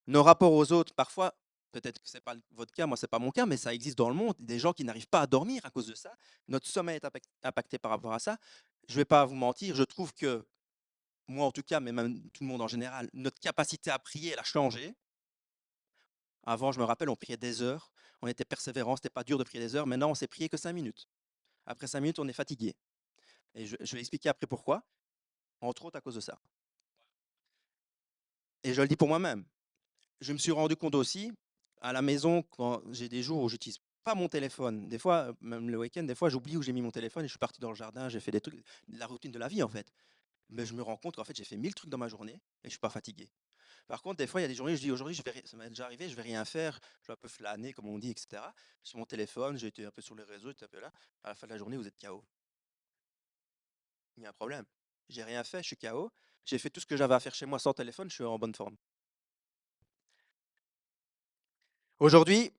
Nos rapports aux autres, parfois, peut-être que ce n'est pas votre cas, moi, ce n'est pas mon cas, mais ça existe dans le monde. Des gens qui n'arrivent pas à dormir à cause de ça. Notre sommeil est impacté par rapport à ça. Je ne vais pas vous mentir, je trouve que moi en tout cas, mais même tout le monde en général, notre capacité à prier, elle a changé. Avant, je me rappelle, on priait des heures, on était persévérant, c'était pas dur de prier des heures. Maintenant, on sait prier que 5 minutes. Après 5 minutes, on est fatigué. Et je vais expliquer après pourquoi, entre autres à cause de ça. Et je le dis pour moi-même. Je me suis rendu compte aussi, à la maison, quand j'ai des jours où j'utilise pas mon téléphone, des fois, même le week-end, des fois, j'oublie où j'ai mis mon téléphone et je suis parti dans le jardin, j'ai fait des trucs, la routine de la vie en fait. Mais je me rends compte qu'en fait, j'ai fait 1000 trucs dans ma journée et je suis pas fatigué. Par contre, des fois, il y a des journées où je dis aujourd'hui, ça m'est déjà arrivé, je vais rien faire, je vais un peu flâner, comme on dit, etc. Sur mon téléphone, j'ai été un peu sur les réseaux, j'étais un peu là. À la fin de la journée, vous êtes KO. Il y a un problème. J'ai rien fait, je suis KO. J'ai fait tout ce que j'avais à faire chez moi sans téléphone, je suis en bonne forme. Aujourd'hui,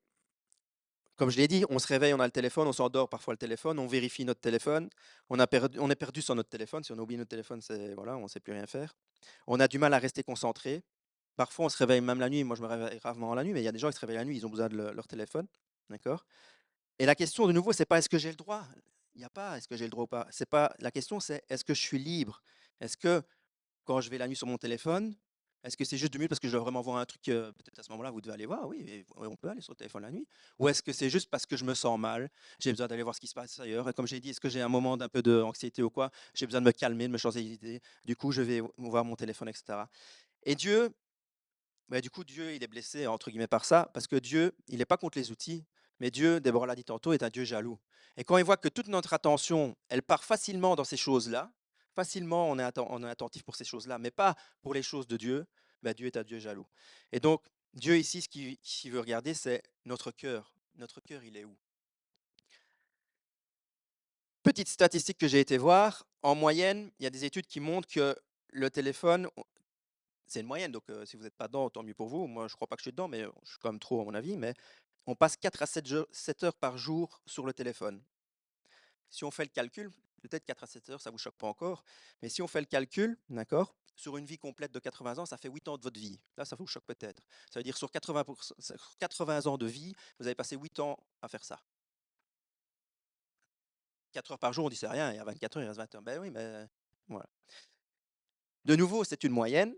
comme je l'ai dit, on se réveille, on a le téléphone, on s'endort parfois le téléphone, on vérifie notre téléphone, on est perdu sur notre téléphone. Si on oublie notre téléphone, c'est voilà, on ne sait plus rien faire. On a du mal à rester concentré. Parfois, on se réveille même la nuit. Moi, je me réveille rarement la nuit, mais il y a des gens qui se réveillent la nuit, ils ont besoin de leur téléphone. D'accord? Et la question, de nouveau, c'est pas est-ce que j'ai le droit? Il n'y a pas est-ce que j'ai le droit ou pas. C'est pas la question, c'est est-ce que je suis libre? Est-ce que quand je vais la nuit sur mon téléphone, est-ce que c'est juste 2 minutes parce que je dois vraiment voir un truc, peut-être à ce moment-là, vous devez aller voir, oui, et on peut aller sur le téléphone la nuit. Ou est-ce que c'est juste parce que je me sens mal, j'ai besoin d'aller voir ce qui se passe ailleurs. Et comme j'ai dit, est-ce que j'ai un moment d'un peu d'anxiété ou quoi? J'ai besoin de me calmer, de me changer d'idée. Du coup, je vais voir mon téléphone, etc. Et Dieu, bah, du coup, Dieu, il est blessé, entre guillemets, par ça, parce que Dieu, il n'est pas contre les outils, mais Dieu, Déborah l'a dit tantôt, est un Dieu jaloux. Et quand il voit que toute notre attention, elle part facilement dans ces choses-là, facilement on est attentif pour ces choses-là, mais pas pour les choses de Dieu, bah, Dieu est un Dieu jaloux. Et donc, Dieu ici, ce qu'il veut regarder, c'est notre cœur. Notre cœur, il est où? Petite statistique que j'ai été voir, en moyenne, il y a des études qui montrent que le téléphone, c'est une moyenne, donc si vous n'êtes pas dedans, tant mieux pour vous. Moi, je ne crois pas que je suis dedans, mais je suis quand même trop à mon avis. Mais on passe 4 à 7 heures par jour sur le téléphone. Si on fait le calcul, peut-être 4 à 7 heures, ça ne vous choque pas encore, mais si on fait le calcul, d'accord, sur une vie complète de 80 ans, ça fait 8 ans de votre vie. Là, ça vous choque peut-être. Ça veut dire sur 80 ans de vie, vous avez passé 8 ans à faire ça. 4 heures par jour, on dit c'est rien, il y a 24 heures, il reste 20 heures. Ben oui, mais voilà. De nouveau, c'est une moyenne.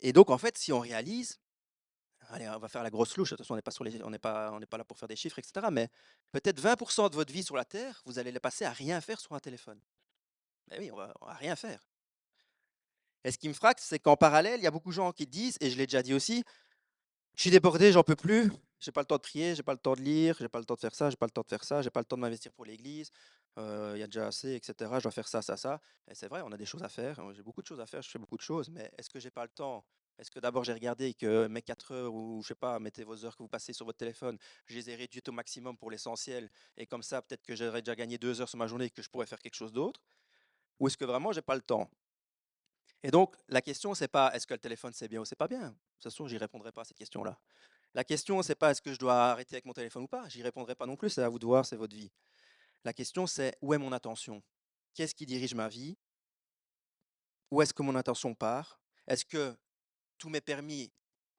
Et donc, en fait, si on réalise, allez, on va faire la grosse louche. Attention, on n'est pas là pour faire des chiffres, etc. Mais peut-être 20% de votre vie sur la Terre, vous allez les passer à rien faire sur un téléphone. Mais oui, on va rien faire. Et ce qui me frappe, c'est qu'en parallèle, il y a beaucoup de gens qui disent, et je l'ai déjà dit aussi, je suis débordé, j'en peux plus, j'ai pas le temps de prier, j'ai pas le temps de lire, j'ai pas le temps de faire ça, j'ai pas le temps de faire ça, j'ai pas le temps de m'investir pour l'église, il y a déjà assez, etc. Je dois faire ça, ça, ça. Et c'est vrai, on a des choses à faire, j'ai beaucoup de choses à faire, je fais beaucoup de choses, mais est-ce que j'ai pas le temps? Est-ce que d'abord j'ai regardé que mes 4 heures ou je sais pas, mettez vos heures que vous passez sur votre téléphone, je les ai réduites au maximum pour l'essentiel et comme ça peut-être que j'aurais déjà gagné 2 heures sur ma journée et que je pourrais faire quelque chose d'autre? Ou est-ce que vraiment j'ai pas le temps? Et donc la question c'est pas est-ce que le téléphone c'est bien ou c'est pas bien? De toute façon, j'y répondrai pas à cette question-là. La question c'est pas est-ce que je dois arrêter avec mon téléphone ou pas? J'y répondrai pas non plus, c'est à vous de voir, c'est votre vie. La question c'est où est mon attention? Qu'est-ce qui dirige ma vie? Où est-ce que mon attention part? Est-ce que tout m'est permis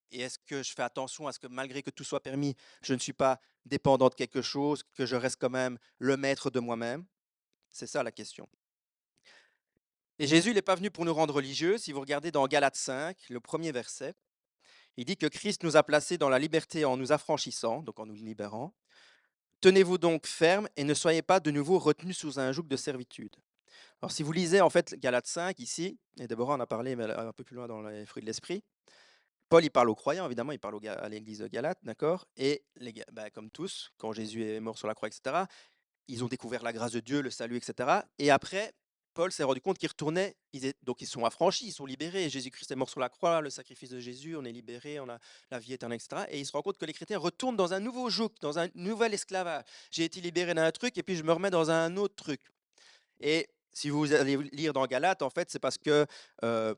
et est-ce que je fais attention à ce que malgré que tout soit permis, je ne suis pas dépendant de quelque chose, que je reste quand même le maître de moi-même? C'est ça la question. Et Jésus, il n'est pas venu pour nous rendre religieux. Si vous regardez dans Galates 5, le premier verset, il dit que Christ nous a placés dans la liberté en nous affranchissant, donc en nous libérant. Tenez-vous donc ferme et ne soyez pas de nouveau retenus sous un joug de servitude. Alors si vous lisez en fait Galates 5 ici, et Déborah en a parlé mais un peu plus loin dans les fruits de l'esprit, Paul, il parle aux croyants, évidemment, il parle à l'église de Galate, d'accord. Et comme tous, quand Jésus est mort sur la croix, etc., ils ont découvert la grâce de Dieu, le salut, etc. Et après, Paul s'est rendu compte qu'ils retournaient, donc ils sont affranchis, ils sont libérés. Jésus-Christ est mort sur la croix, le sacrifice de Jésus, on est libéré, on a la vie éternelle, etc. Et il se rend compte que les chrétiens retournent dans un nouveau joug, dans un nouvel esclavage. J'ai été libéré d'un truc et puis je me remets dans un autre truc. Et si vous allez lire dans Galate, en fait, c'est parce que euh,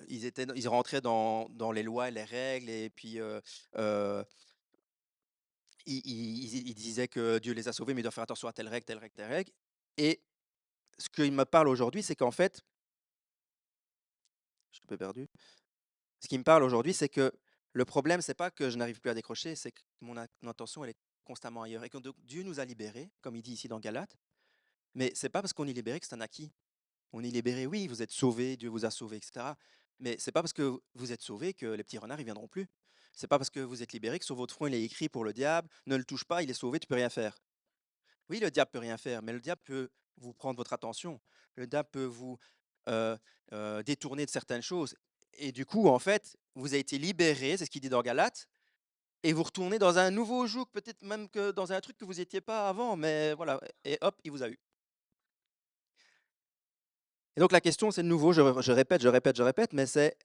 ils rentraient dans les lois et les règles et puis, heu, ils disaient que Dieu les a sauvés, mais ils doivent faire attention à telle règle, telle règle, telle règle. Et ce qu'il me parle aujourd'hui, c'est qu'en fait je suis un peu perdu. Ce qui me parle aujourd'hui, c'est que le problème, c'est pas que je n'arrive plus à décrocher, c'est que mon attention, elle est constamment ailleurs et que donc Dieu nous a libérés, comme il dit ici dans Galates, mais c'est pas parce qu'on est libéré que c'est un acquis. On est libéré, oui, vous êtes sauvés, Dieu vous a sauvés, etc. Mais c'est pas parce que vous êtes sauvés que les petits renards ils viendront plus. C'est pas parce que vous êtes libéré que sur votre front il est écrit pour le diable, ne le touche pas, il est sauvé, tu peux rien faire. Oui, le diable peut rien faire, mais le diable peut vous prendre votre attention. Le diable peut vous euh, détourner de certaines choses. Et du coup, en fait, vous avez été libéré, c'est ce qu'il dit dans Galates, et vous retournez dans un nouveau joug, peut-être même que dans un truc que vous n'étiez pas avant, mais voilà, et hop, il vous a eu. Et donc la question, c'est de nouveau, je répète, je répète, je répète, mais c'est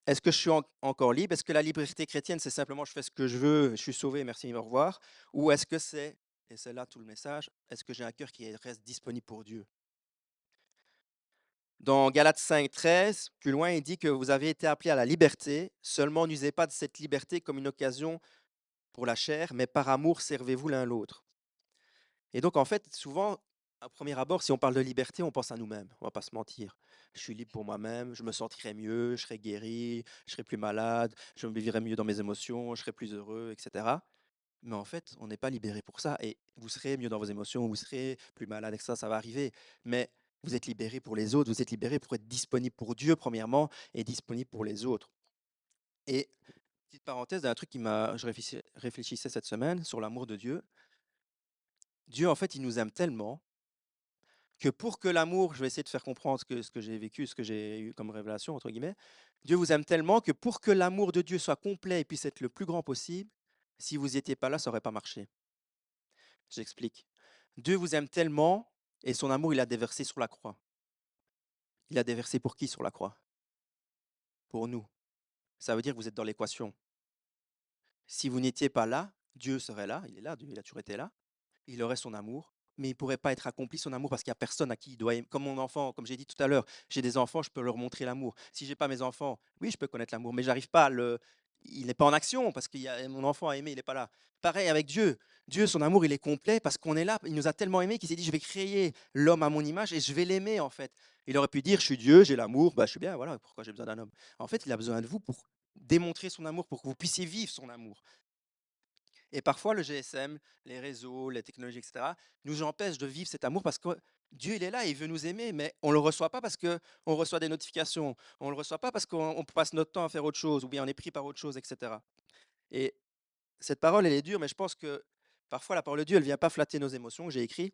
est-ce que je suis encore libre? Est-ce que la liberté chrétienne, c'est simplement je fais ce que je veux, je suis sauvé, merci, au revoir? Ou est-ce que c'est, et c'est là tout le message, est-ce que j'ai un cœur qui reste disponible pour Dieu? Dans Galates 5, 13, plus loin, il dit que vous avez été appelés à la liberté, seulement n'usez pas de cette liberté comme une occasion pour la chair, mais par amour, servez-vous l'un l'autre. Et donc, en fait, souvent, à premier abord, si on parle de liberté, on pense à nous-mêmes. On va pas se mentir. Je suis libre pour moi-même, je me sentirai mieux, je serai guéri, je serai plus malade, je me vivrai mieux dans mes émotions, je serai plus heureux, etc. Mais en fait, on n'est pas libéré pour ça. Et vous serez mieux dans vos émotions, vous serez plus malade, etc. Ça va arriver. Mais vous êtes libéré pour les autres, vous êtes libéré pour être disponible pour Dieu, premièrement, et disponible pour les autres. Et petite parenthèse d'un truc je réfléchissais cette semaine sur l'amour de Dieu. Dieu, en fait, il nous aime tellement que pour que l'amour, je vais essayer de faire comprendre ce que j'ai vécu, ce que j'ai eu comme révélation, entre guillemets, Dieu vous aime tellement que pour que l'amour de Dieu soit complet et puisse être le plus grand possible, si vous n'étiez pas là, ça n'aurait pas marché. J'explique. Dieu vous aime tellement et son amour, il a déversé sur la croix. Il a déversé pour qui sur la croix? Pour nous. Ça veut dire que vous êtes dans l'équation. Si vous n'étiez pas là, Dieu serait là, il est là, Dieu, il a toujours été là, il aurait son amour, mais il ne pourrait pas être accompli son amour parce qu'il n'y a personne à qui il doit aimer. Comme mon enfant, comme j'ai dit tout à l'heure, j'ai des enfants, je peux leur montrer l'amour. Si j'ai pas mes enfants, oui, je peux connaître l'amour, mais j'arrive pas à le. Il n'est pas en action parce que mon enfant a aimé, il n'est pas là. Pareil avec Dieu. Dieu, son amour, il est complet parce qu'on est là. Il nous a tellement aimé qu'il s'est dit, je vais créer l'homme à mon image et je vais l'aimer en fait. Il aurait pu dire, je suis Dieu, j'ai l'amour, bah, je suis bien, voilà, pourquoi j'ai besoin d'un homme? En fait, il a besoin de vous pour démontrer son amour, pour que vous puissiez vivre son amour. Et parfois, le GSM, les réseaux, les technologies, etc., nous empêchent de vivre cet amour parce que Dieu, il est là, il veut nous aimer, mais on ne le reçoit pas parce qu'on reçoit des notifications, on ne le reçoit pas parce qu'on passe notre temps à faire autre chose, ou bien on est pris par autre chose, etc. Et cette parole, elle est dure, mais je pense que parfois, la parole de Dieu, elle ne vient pas flatter nos émotions, que j'ai écrit,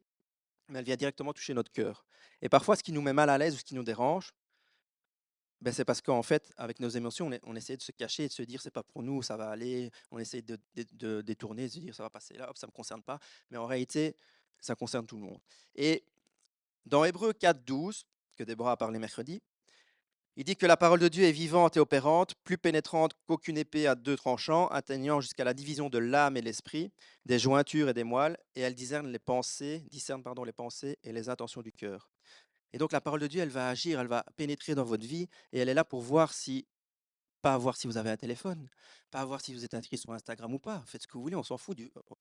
mais elle vient directement toucher notre cœur. Et parfois, ce qui nous met mal à l'aise ou ce qui nous dérange, ben, c'est parce qu'en fait, avec nos émotions, on essaie de se cacher et de se dire c'est pas pour nous, ça va aller. On essaie de détourner, de se dire ça va passer là, hop, ça me concerne pas. Mais en réalité, ça concerne tout le monde. Et dans Hébreux 4, 12, que Déborah a parlé mercredi, Il dit que la parole de Dieu est vivante et opérante, plus pénétrante qu'aucune épée à deux tranchants, atteignant jusqu'à la division de l'âme et l'esprit, des jointures et des moelles, et elle discerne les pensées et les intentions du cœur. Et donc la parole de Dieu, elle va agir, elle va pénétrer dans votre vie, et elle est là pour voir si, pas voir si vous avez un téléphone, pas voir si vous êtes inscrit sur Instagram ou pas. Faites ce que vous voulez, on s'en fout.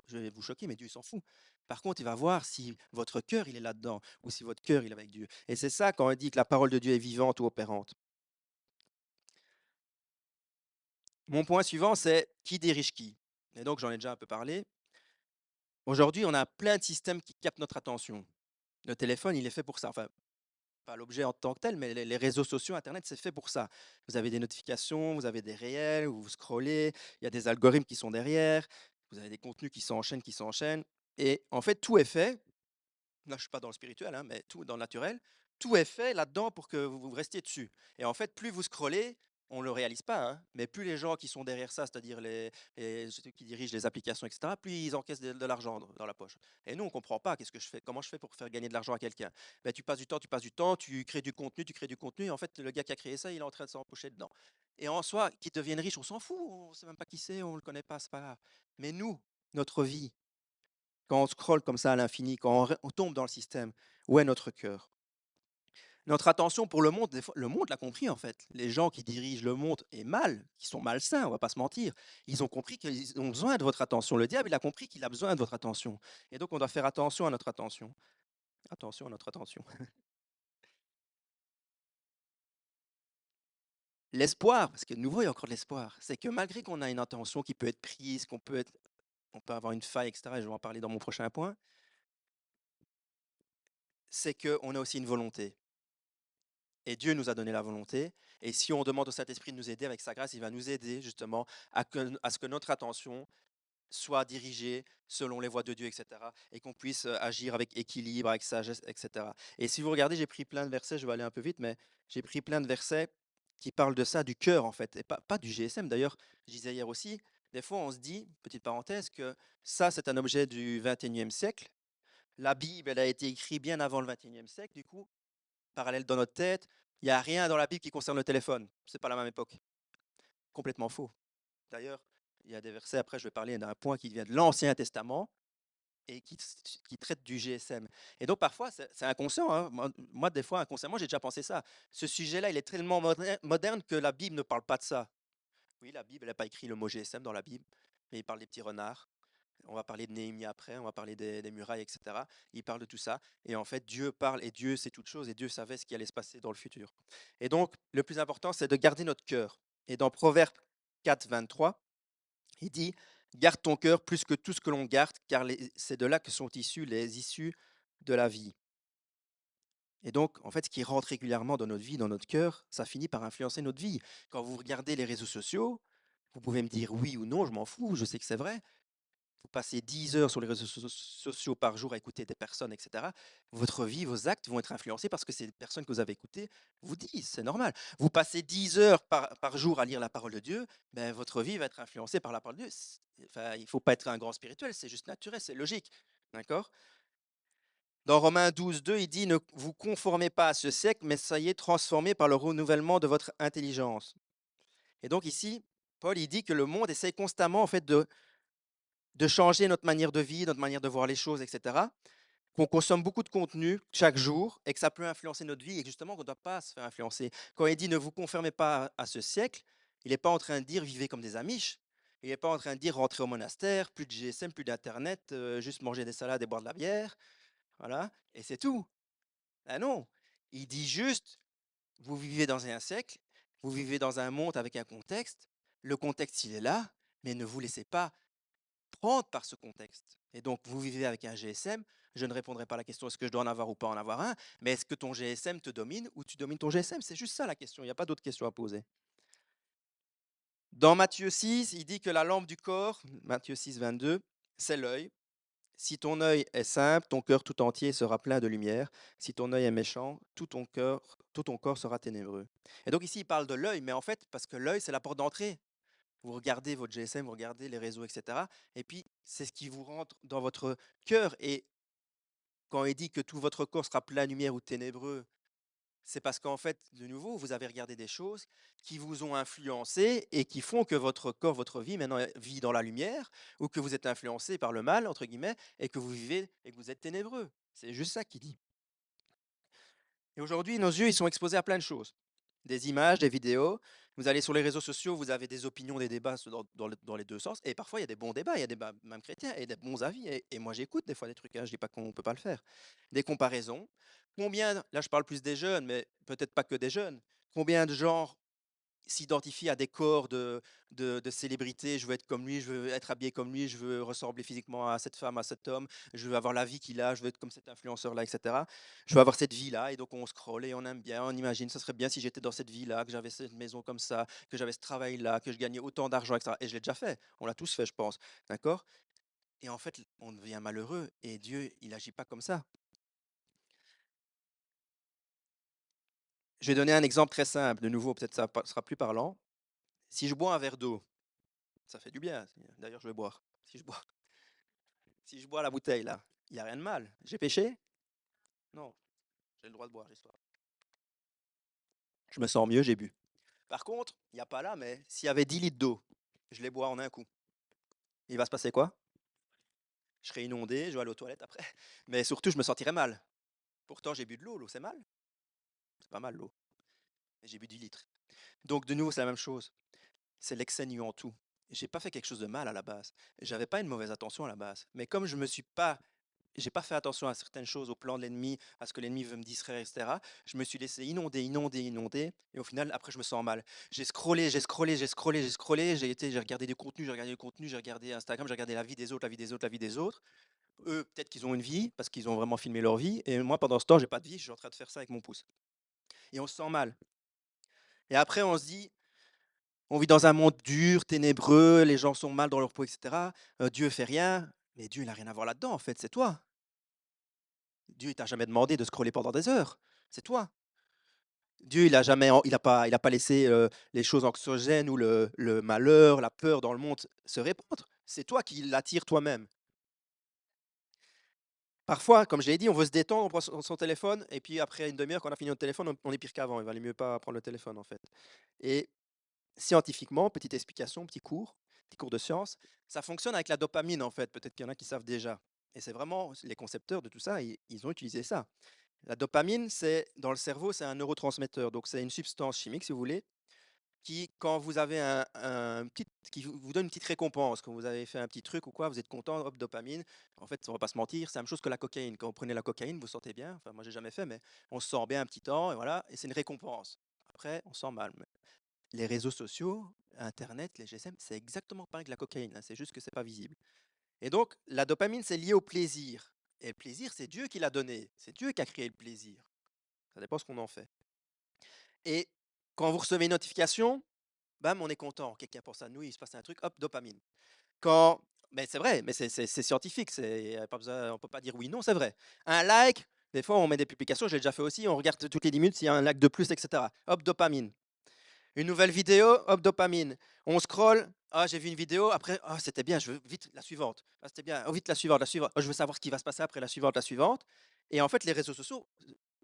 Je vais vous choquer, mais Dieu s'en fout. Par contre, il va voir si votre cœur, il est là-dedans, ou si votre cœur, il est avec Dieu. Et c'est ça quand on dit que la parole de Dieu est vivante ou opérante. Mon point suivant, c'est qui dirige qui. Et donc, j'en ai déjà un peu parlé. Aujourd'hui, on a plein de systèmes qui captent notre attention. Le téléphone, il est fait pour ça. Enfin, pas l'objet en tant que tel, mais les réseaux sociaux, Internet, c'est fait pour ça. Vous avez des notifications, vous avez des réels, vous scrollez, il y a des algorithmes qui sont derrière, vous avez des contenus qui s'enchaînent, qui s'enchaînent. Et en fait, tout est fait. Là, je ne suis pas dans le spirituel, hein, mais tout dans le naturel. Tout est fait là-dedans pour que vous restiez dessus. Et en fait, plus vous scrollez, on ne le réalise pas, hein, mais plus les gens qui sont derrière ça, c'est-à-dire ceux qui dirigent les applications, etc., plus ils encaissent de l'argent dans la poche. Et nous, on ne comprend pas qu'est-ce que je fais, comment je fais pour faire gagner de l'argent à quelqu'un. Ben, tu passes du temps, tu crées du contenu, et en fait, le gars qui a créé ça, il est en train de s'empocher dedans. Et en soi, qu'ils deviennent riches, on s'en fout, on ne sait même pas qui c'est, on ne le connaît pas, c'est pas grave. Mais nous, notre vie, quand on scrolle comme ça à l'infini, quand on tombe dans le système, où est notre cœur? Notre attention pour le monde, des fois, le monde l'a compris en fait. Les gens qui dirigent le monde et mal, qui sont malsains, on va pas se mentir, ils ont compris qu'ils ont besoin de votre attention. Le diable, il a compris qu'il a besoin de votre attention. Et donc, on doit faire attention à notre attention. Attention à notre attention. L'espoir, parce que de nouveau, il y a encore de l'espoir, c'est que malgré qu'on a une intention qui peut être prise, on peut avoir une faille, etc., et je vais en parler dans mon prochain point, c'est qu'on a aussi une volonté. Et Dieu nous a donné la volonté. Et si on demande au Saint-Esprit de nous aider avec sa grâce, il va nous aider justement à ce que notre attention soit dirigée selon les voies de Dieu, etc. Et qu'on puisse agir avec équilibre, avec sagesse, etc. Et si vous regardez, j'ai pris plein de versets, je vais aller un peu vite, mais j'ai pris plein de versets qui parlent de ça, du cœur en fait, et pas du GSM. D'ailleurs, je disais hier aussi, des fois on se dit, petite parenthèse, que ça c'est un objet du 21e siècle. La Bible, elle a été écrite bien avant le 21e siècle, du coup, parallèle dans notre tête. Il n'y a rien dans la Bible qui concerne le téléphone. C'est pas la même époque. Complètement faux. D'ailleurs, il y a des versets, après je vais parler d'un point qui vient de l'Ancien Testament et qui traite du GSM. Et donc parfois, c'est inconscient. Hein. Moi, des fois, inconsciemment, j'ai déjà pensé ça. Ce sujet-là, il est tellement moderne que la Bible ne parle pas de ça. Oui, la Bible, elle n'a pas écrit le mot GSM dans la Bible, mais il parle des petits renards. On va parler de Néhémie après, on va parler des murailles, etc. Il parle de tout ça. Et en fait, Dieu parle et Dieu sait toute chose et Dieu savait ce qui allait se passer dans le futur. Et donc, le plus important, c'est de garder notre cœur. Et dans Proverbe 4, 23, il dit, garde ton cœur plus que tout ce que l'on garde, car c'est de là que sont issues les issues de la vie. Et donc, en fait, ce qui rentre régulièrement dans notre vie, dans notre cœur, ça finit par influencer notre vie. Quand vous regardez les réseaux sociaux, vous pouvez me dire oui ou non, je m'en fous, je sais que c'est vrai. Vous passez 10 heures sur les réseaux sociaux par jour à écouter des personnes, etc. Votre vie, vos actes vont être influencés parce que ces personnes que vous avez écoutées vous disent, c'est normal. Vous passez 10 heures par jour à lire la parole de Dieu, ben, votre vie va être influencée par la parole de Dieu. Enfin, il ne faut pas être un grand spirituel, c'est juste naturel, c'est logique. D'accord? Dans Romains 12, 2, il dit, ne vous conformez pas à ce siècle, mais soyez transformés par le renouvellement de votre intelligence. Et donc ici, Paul, il dit que le monde essaye constamment en fait de changer notre manière de vie, notre manière de voir les choses, etc. Qu'on consomme beaucoup de contenu chaque jour et que ça peut influencer notre vie et justement qu'on ne doit pas se faire influencer. Quand il dit ne vous conformez pas à ce siècle, il n'est pas en train de dire vivez comme des Amish. Il n'est pas en train de dire rentrer au monastère, plus de GSM, plus d'Internet, juste manger des salades et boire de la bière. Voilà, et c'est tout. Ah non, il dit juste vous vivez dans un siècle, vous vivez dans un monde avec un contexte. Le contexte, il est là, mais ne vous laissez pas prendre par ce contexte. Et donc, vous vivez avec un GSM, je ne répondrai pas à la question est-ce que je dois en avoir ou pas en avoir un, mais est-ce que ton GSM te domine ou tu domines ton GSM? C'est juste ça la question, il n'y a pas d'autre question à poser. Dans Matthieu 6, il dit que la lampe du corps, Matthieu 6, 22, c'est l'œil. Si ton œil est simple, ton cœur tout entier sera plein de lumière. Si ton œil est méchant, tout ton corps sera ténébreux. Et donc ici, il parle de l'œil, mais en fait, parce que l'œil, c'est la porte d'entrée. Vous regardez votre GSM, vous regardez les réseaux, etc. Et puis, c'est ce qui vous rentre dans votre cœur. Et quand il dit que tout votre corps sera plein de lumière ou ténébreux, C'est parce qu'en fait, de nouveau, vous avez regardé des choses qui vous ont influencé et qui font que votre corps, votre vie maintenant vit dans la lumière, ou que vous êtes influencé par le mal, entre guillemets, et que vous vivez et que vous êtes ténébreux. C'est juste ça qu'il dit. Et aujourd'hui, nos yeux, ils sont exposés à plein de choses. Des images, des vidéos. Vous allez sur les réseaux sociaux, vous avez des opinions, des débats dans les deux sens. Et parfois, il y a des bons débats, il y a des débats même chrétiens, et des bons avis. Et moi, j'écoute des fois des trucs, hein, je dis pas qu'on ne peut pas le faire. Des comparaisons. Combien, là je parle plus des jeunes, mais peut-être pas que des jeunes, combien de gens s'identifient à des corps de célébrités? Je veux être comme lui, je veux être habillé comme lui, je veux ressembler physiquement à cette femme, à cet homme, je veux avoir la vie qu'il a, je veux être comme cet influenceur-là, etc. Je veux avoir cette vie-là, et donc on scrolle et on aime bien, on imagine, ce serait bien si j'étais dans cette vie-là, que j'avais cette maison comme ça, que j'avais ce travail-là, que je gagnais autant d'argent, etc. Et je l'ai déjà fait, on l'a tous fait, je pense, d'accord? Et en fait, on devient malheureux, et Dieu, il agit pas comme ça. Je vais donner un exemple très simple, de nouveau, peut-être ça sera plus parlant. Si je bois un verre d'eau, ça fait du bien. D'ailleurs, je vais boire. Si je bois la bouteille, là, il n'y a rien de mal. J'ai péché? Non, j'ai le droit de boire, l'histoire. Je me sens mieux, j'ai bu. Par contre, il n'y a pas là, mais s'il y avait 10 litres d'eau, je les bois en un coup. Il va se passer quoi? Je serai inondé, je vais aller aux toilettes après. Mais surtout, je me sentirai mal. Pourtant, j'ai bu de l'eau. L'eau, c'est mal? C'est pas mal, l'eau. Mais j'ai bu 10 litres. Donc, de nouveau, c'est la même chose. C'est l'excès nuant tout. J'ai pas fait quelque chose de mal à la base. J'avais pas une mauvaise intention à la base. Mais comme je me suis pas j'ai pas fait attention à certaines choses, au plan de l'ennemi, à ce que l'ennemi veut me distraire, etc. Je me suis laissé inonder, inonder, inonder, et au final, après, je me sens mal. J'ai scrollé, j'ai scrollé, j'ai scrollé, j'ai scrollé, j'ai regardé du contenu, j'ai regardé du contenu, j'ai regardé Instagram, j'ai regardé la vie des autres, la vie des autres, la vie des autres. Eux, peut-être qu'ils ont une vie, parce qu'ils ont vraiment filmé leur vie, et moi, pendant ce temps, j'ai pas de vie, je suis en train de faire ça avec mon pouce. Et on se sent mal. Et après, on se dit, on vit dans un monde dur, ténébreux, les gens sont mal dans leur peau, etc. Dieu fait rien, mais Dieu, il n'a rien à voir là-dedans, en fait, c'est toi. Dieu, il t'a jamais demandé de scroller pendant des heures. C'est toi. Dieu, il a jamais, il a pas laissé les choses anxiogènes ou le malheur, la peur dans le monde se répandre. C'est toi qui l'attires toi-même. Parfois, comme je l'ai dit, on veut se détendre, on prend son téléphone, et puis après une demi-heure, quand on a fini notre téléphone, on est pire qu'avant. Il valait mieux pas prendre le téléphone, en fait. Et scientifiquement, petite explication, petit cours de science, ça fonctionne avec la dopamine, en fait. Peut-être qu'il y en a qui savent déjà. Et c'est vraiment les concepteurs de tout ça, ils ont utilisé ça. La dopamine, c'est dans le cerveau, c'est un neurotransmetteur. Donc, c'est une substance chimique, si vous voulez, qui, quand vous avez qui vous donne une petite récompense, quand vous avez fait un petit truc ou quoi, vous êtes content, hop, dopamine. En fait, on va pas se mentir, c'est la même chose que la cocaïne. Quand vous prenez la cocaïne, vous vous sentez bien. Enfin, moi, j'ai jamais fait, mais on se sent bien un petit temps, et voilà, et c'est une récompense. Après, on se sent mal. Les réseaux sociaux, Internet, les GSM, c'est exactement pareil que la cocaïne, hein, c'est juste que c'est pas visible. Et donc, la dopamine, c'est lié au plaisir. Et le plaisir, c'est Dieu qui l'a donné. C'est Dieu qui a créé le plaisir. Ça dépend ce qu'on en fait. Et quand vous recevez une notification, bam, on est content. Quelqu'un pense à nous, il se passe un truc, hop, dopamine. Quand, mais c'est vrai, mais c'est scientifique, pas besoin, on peut pas dire oui, non, c'est vrai. Un like, des fois on met des publications, j'ai déjà fait aussi, on regarde toutes les 10 minutes s'il y a un like de plus, etc. Hop, dopamine. Une nouvelle vidéo, hop, dopamine. On scrolle, ah, j'ai vu une vidéo, après, ah, c'était bien, je veux vite la suivante. Ah, c'était bien, oh, vite la suivante. Oh, je veux savoir ce qui va se passer après la suivante, la suivante. Et en fait, les réseaux sociaux,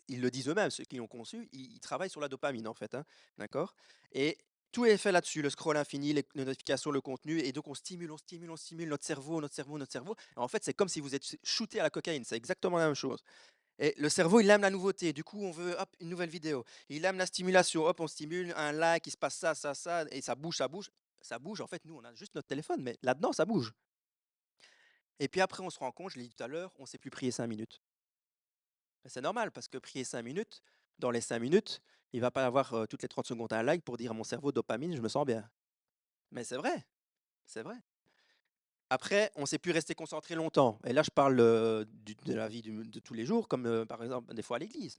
ils le disent eux-mêmes, ceux qui l'ont conçu, ils travaillent sur la dopamine, en fait, hein, d'accord? Et tout est fait là-dessus, le scroll infini, les notifications, le contenu, et donc on stimule, on stimule, on stimule notre cerveau, notre cerveau, notre cerveau. Et en fait, c'est comme si vous êtes shooté à la cocaïne, c'est exactement la même chose. Et le cerveau, il aime la nouveauté. Du coup, on veut hop, une nouvelle vidéo. Il aime la stimulation. Hop, on stimule un like, il se passe ça, ça, ça, et ça bouge, ça bouge. Ça bouge, en fait, nous, on a juste notre téléphone, mais là-dedans, ça bouge. Et puis après, on se rend compte, je l'ai dit tout à l'heure, on ne sait plus prier 5 minutes. Ben, c'est normal, parce que prier 5 minutes, dans les 5 minutes, il va pas avoir toutes les 30 secondes un like pour dire à mon cerveau, dopamine, je me sens bien. Mais c'est vrai, c'est vrai. Après, on ne sait plus rester concentré longtemps. Et là, je parle de la vie de tous les jours, comme par exemple des fois à l'église.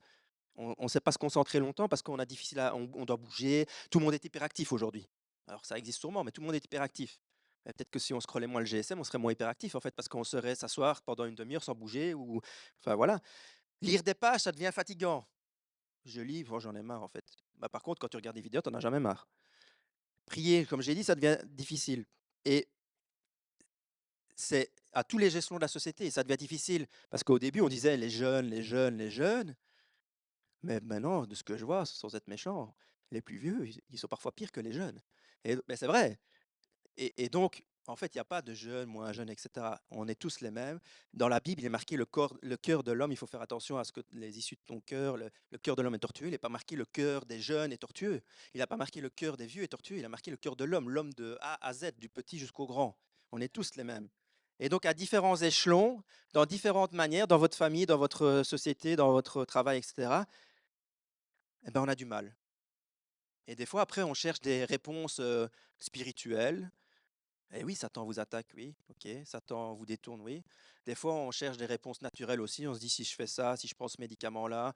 On ne sait pas se concentrer longtemps parce qu'on a difficile on doit bouger. Tout le monde est hyperactif aujourd'hui. Alors ça existe sûrement, mais tout le monde est hyperactif. Et peut-être que si on scrollait moins le GSM, on serait moins hyperactif en fait, parce qu'on serait s'asseoir pendant une demi-heure sans bouger ou, enfin voilà. Lire des pages, ça devient fatigant. Je lis, bon, j'en ai marre en fait. Bah, par contre, quand tu regardes des vidéos, t'en as jamais marre. Prier, comme j'ai dit, ça devient difficile. Et c'est à tous les gestions de la société, ça devient difficile parce qu'au début, on disait les jeunes, les jeunes, les jeunes. Mais maintenant, de ce que je vois, sans être méchant, les plus vieux, ils sont parfois pires que les jeunes. Et mais c'est vrai. Et donc, en fait, il y a pas de jeunes, moins jeunes, et cetera. On est tous les mêmes. Dans la Bible, il est marqué le cœur de l'homme, il faut faire attention à ce que les issues de ton cœur, le cœur de l'homme est tortueux. Il n'est pas marqué le cœur des jeunes est tortueux. Il n'a pas marqué le cœur des vieux est tortueux. Il a marqué le cœur de l'homme de A à Z, du petit jusqu'au grand. On est tous les mêmes. Et donc, à différents échelons, dans différentes manières, dans votre famille, dans votre société, dans votre travail, etc., eh ben, on a du mal. Et des fois, après, on cherche des réponses spirituelles. Et oui, Satan vous attaque, oui, ok. Satan vous détourne, oui. Des fois, on cherche des réponses naturelles aussi. On se dit, si je fais ça, si je prends ce médicament-là,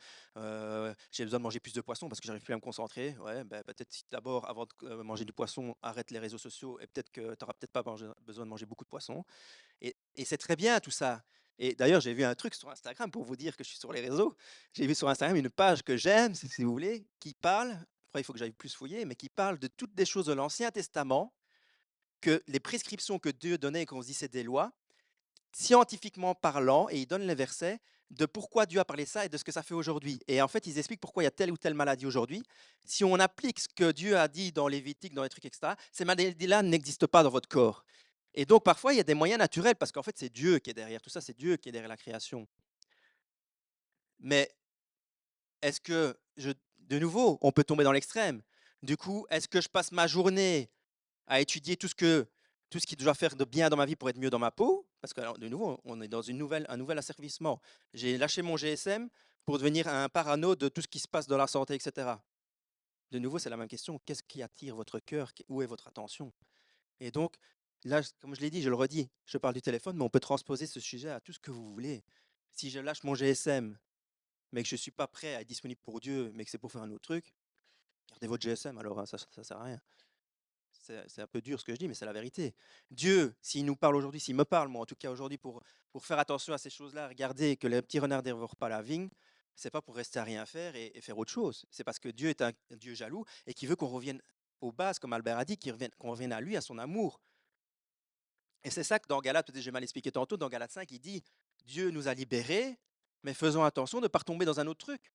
j'ai besoin de manger plus de poisson parce que j'arrive plus à me concentrer. Ouais, ben, peut-être si d'abord, avant de manger du poisson, arrête les réseaux sociaux et peut-être que tu n'auras peut-être pas besoin de manger beaucoup de poisson. Et c'est très bien tout ça. Et d'ailleurs, j'ai vu un truc sur Instagram pour vous dire que je suis sur les réseaux. J'ai vu sur Instagram une page que j'aime, si vous voulez, qui parle, après il faut que j'aille plus fouiller, mais qui parle de toutes des choses de l'Ancien Testament, que les prescriptions que Dieu donnait et qu'on se dit c'est des lois, scientifiquement parlant, et il donne les versets de pourquoi Dieu a parlé ça et de ce que ça fait aujourd'hui. Et en fait, ils expliquent pourquoi il y a telle ou telle maladie aujourd'hui. Si on applique ce que Dieu a dit dans Lévitique, dans les trucs, etc., ces maladies-là n'existent pas dans votre corps. Et donc, parfois, il y a des moyens naturels, parce qu'en fait, c'est Dieu qui est derrière tout ça, c'est Dieu qui est derrière la création. Mais est-ce que, de nouveau, on peut tomber dans l'extrême. Du coup, est-ce que je passe ma journée à étudier tout ce qui doit faire de bien dans ma vie pour être mieux dans ma peau? Parce que, alors, de nouveau, on est dans un nouvel asservissement. J'ai lâché mon GSM pour devenir un parano de tout ce qui se passe dans la santé, etc. De nouveau, c'est la même question. Qu'est-ce qui attire votre cœur? Où est votre attention? Et donc, là, comme je l'ai dit, je le redis, je parle du téléphone, mais on peut transposer ce sujet à tout ce que vous voulez. Si je lâche mon GSM, mais que je ne suis pas prêt à être disponible pour Dieu, mais que c'est pour faire un autre truc, gardez votre GSM alors, hein, ça ne sert à rien. C'est un peu dur ce que je dis, mais c'est la vérité. Dieu, s'il nous parle aujourd'hui, s'il me parle, moi en tout cas aujourd'hui, pour faire attention à ces choses-là, regarder que les petits renards ne dévorent pas la vigne, c'est pas pour rester à rien faire et faire autre chose. C'est parce que Dieu est un Dieu jaloux et qui veut qu'on revienne aux bases, comme Albert a dit, qu'on revienne à lui, à son amour. Et c'est ça que dans Galates, peut-être j'ai mal expliqué tantôt, dans Galates 5, il dit Dieu nous a libérés, mais faisons attention de ne pas retomber dans un autre truc.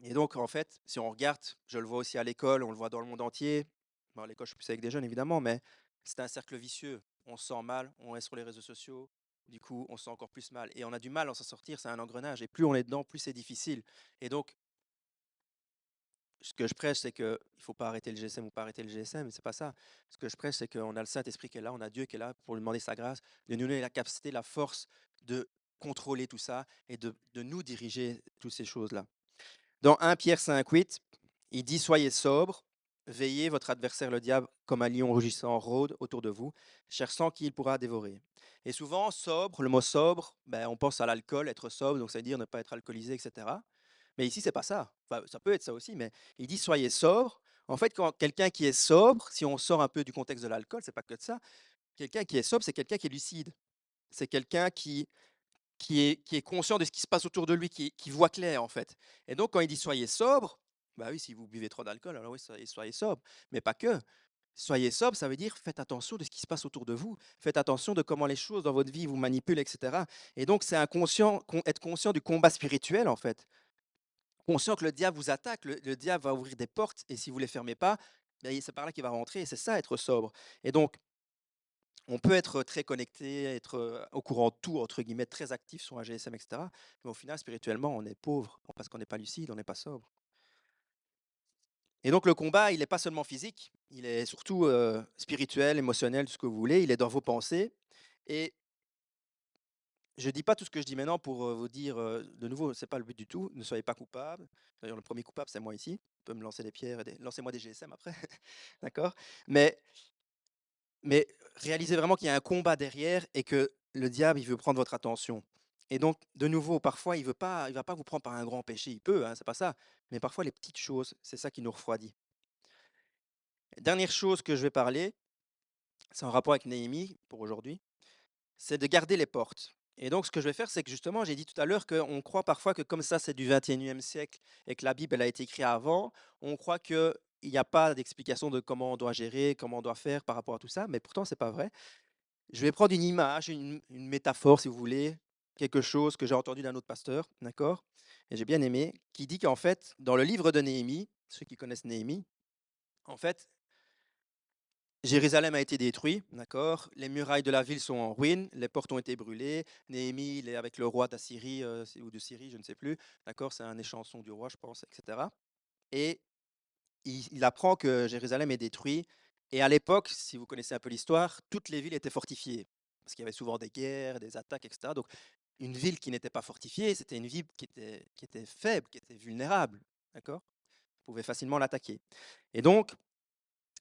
Et donc, en fait, si on regarde, je le vois aussi à l'école, on le voit dans le monde entier. Bon, à l'école, je suis plus avec des jeunes, évidemment, mais c'est un cercle vicieux. On se sent mal, on est sur les réseaux sociaux, du coup, on se sent encore plus mal. Et on a du mal à s'en sortir, c'est un engrenage. Et plus on est dedans, plus c'est difficile. Et donc, ce que je prêche, c'est qu'il ne faut pas arrêter le GSM ou pas arrêter le GSM, mais c'est pas ça. Ce que je prêche, c'est qu'on a le Saint-Esprit qui est là, on a Dieu qui est là pour lui demander sa grâce, de nous donner la capacité, la force de contrôler tout ça et de nous diriger toutes ces choses-là. Dans 1 Pierre 5,8, il dit Soyez sobres, veillez, votre adversaire le diable, comme un lion rugissant, rôde autour de vous, cherchant qui il pourra dévorer. Et souvent, sobre, le mot sobre, ben, on pense à l'alcool, être sobre, donc ça veut dire ne pas être alcoolisé, etc. Mais ici, c'est pas ça. Enfin, ça peut être ça aussi, mais il dit Soyez sobre. En fait, quand quelqu'un qui est sobre, si on sort un peu du contexte de l'alcool, c'est pas que de ça. Quelqu'un qui est sobre, c'est quelqu'un qui est lucide. C'est quelqu'un qui est conscient de ce qui se passe autour de lui, qui voit clair en fait. Et donc quand il dit soyez sobre, bah oui, si vous buvez trop d'alcool, alors oui, soyez sobre, mais pas que. Soyez sobre, ça veut dire faites attention de ce qui se passe autour de vous, faites attention de comment les choses dans votre vie vous manipulent, etc. Et donc c'est être conscient du combat spirituel en fait, conscient que le diable vous attaque, le diable va ouvrir des portes et si vous ne les fermez pas, ben, c'est par là qu'il va rentrer et c'est ça être sobre. Et donc on peut être très connecté, être au courant de tout, entre guillemets, très actif sur un GSM, etc. Mais au final, spirituellement, on est pauvre parce qu'on n'est pas lucide, on n'est pas sobre. Et donc le combat, il n'est pas seulement physique, il est surtout spirituel, émotionnel, tout ce que vous voulez, il est dans vos pensées. Et je ne dis pas tout ce que je dis maintenant pour vous dire, de nouveau, ce n'est pas le but du tout, ne soyez pas coupable. D'ailleurs, le premier coupable, c'est moi ici. On peut me lancer des pierres, lancez-moi des GSM après. D'accord. Mais Mais réalisez vraiment qu'il y a un combat derrière et que le diable, il veut prendre votre attention. Et donc, de nouveau, parfois, il va pas vous prendre par un grand péché. Il peut, hein, c'est pas ça. Mais parfois, les petites choses, c'est ça qui nous refroidit. Dernière chose que je vais parler, c'est en rapport avec Néhémie pour aujourd'hui, c'est de garder les portes. Et donc, ce que je vais faire, c'est que justement, j'ai dit tout à l'heure qu'on croit parfois que comme ça, c'est du 21e siècle et que la Bible, elle a été écrite avant, on croit que il n'y a pas d'explication de comment on doit gérer, comment on doit faire par rapport à tout ça, mais pourtant, c'est pas vrai. Je vais prendre une image, une métaphore, si vous voulez, quelque chose que j'ai entendu d'un autre pasteur, d'accord? Et j'ai bien aimé, qui dit qu'en fait, dans le livre de Néhémie, ceux qui connaissent Néhémie, en fait, Jérusalem a été détruit, d'accord? Les murailles de la ville sont en ruine, les portes ont été brûlées. Néhémie, il est avec le roi d'Assyrie ou de Syrie, je ne sais plus, d'accord? C'est un échanson du roi, je pense, etc. Et il apprend que Jérusalem est détruit. Et à l'époque, si vous connaissez un peu l'histoire, toutes les villes étaient fortifiées. Parce qu'il y avait souvent des guerres, des attaques, etc. Donc, une ville qui n'était pas fortifiée, c'était une ville qui était faible, qui était vulnérable. D'accord? On pouvait facilement l'attaquer. Et donc,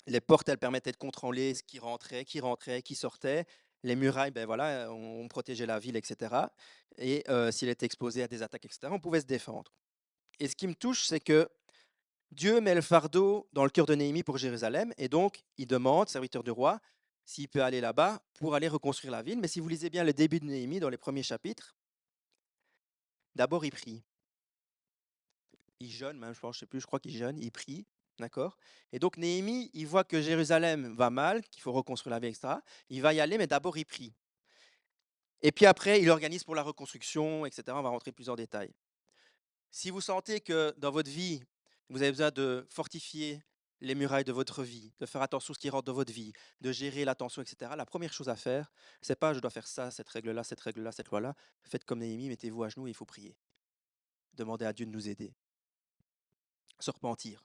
les portes, elles permettaient de contrôler ce qui rentrait, qui sortait. Les murailles, ben voilà, on protégeait la ville, etc. Et s'il était exposé à des attaques, etc., on pouvait se défendre. Et ce qui me touche, c'est que Dieu met le fardeau dans le cœur de Néhémie pour Jérusalem, et donc il demande, serviteur du roi, s'il peut aller là-bas pour aller reconstruire la ville. Mais si vous lisez bien le début de Néhémie, dans les premiers chapitres, d'abord il prie. Il jeûne, même, je pense, je sais plus, je crois qu'il jeûne, il prie, d'accord? Et donc Néhémie, il voit que Jérusalem va mal, qu'il faut reconstruire la ville, etc. Il va y aller, mais d'abord il prie. Et puis après, il organise pour la reconstruction, etc. On va rentrer plus en détail. Si vous sentez que dans votre vie, vous avez besoin de fortifier les murailles de votre vie, de faire attention à ce qui rentre dans votre vie, de gérer l'attention, etc., la première chose à faire, c'est pas je dois faire ça, cette règle-là, cette règle-là, cette loi-là. Faites comme Néhémie, mettez-vous à genoux et il faut prier. Demandez à Dieu de nous aider. Se repentir.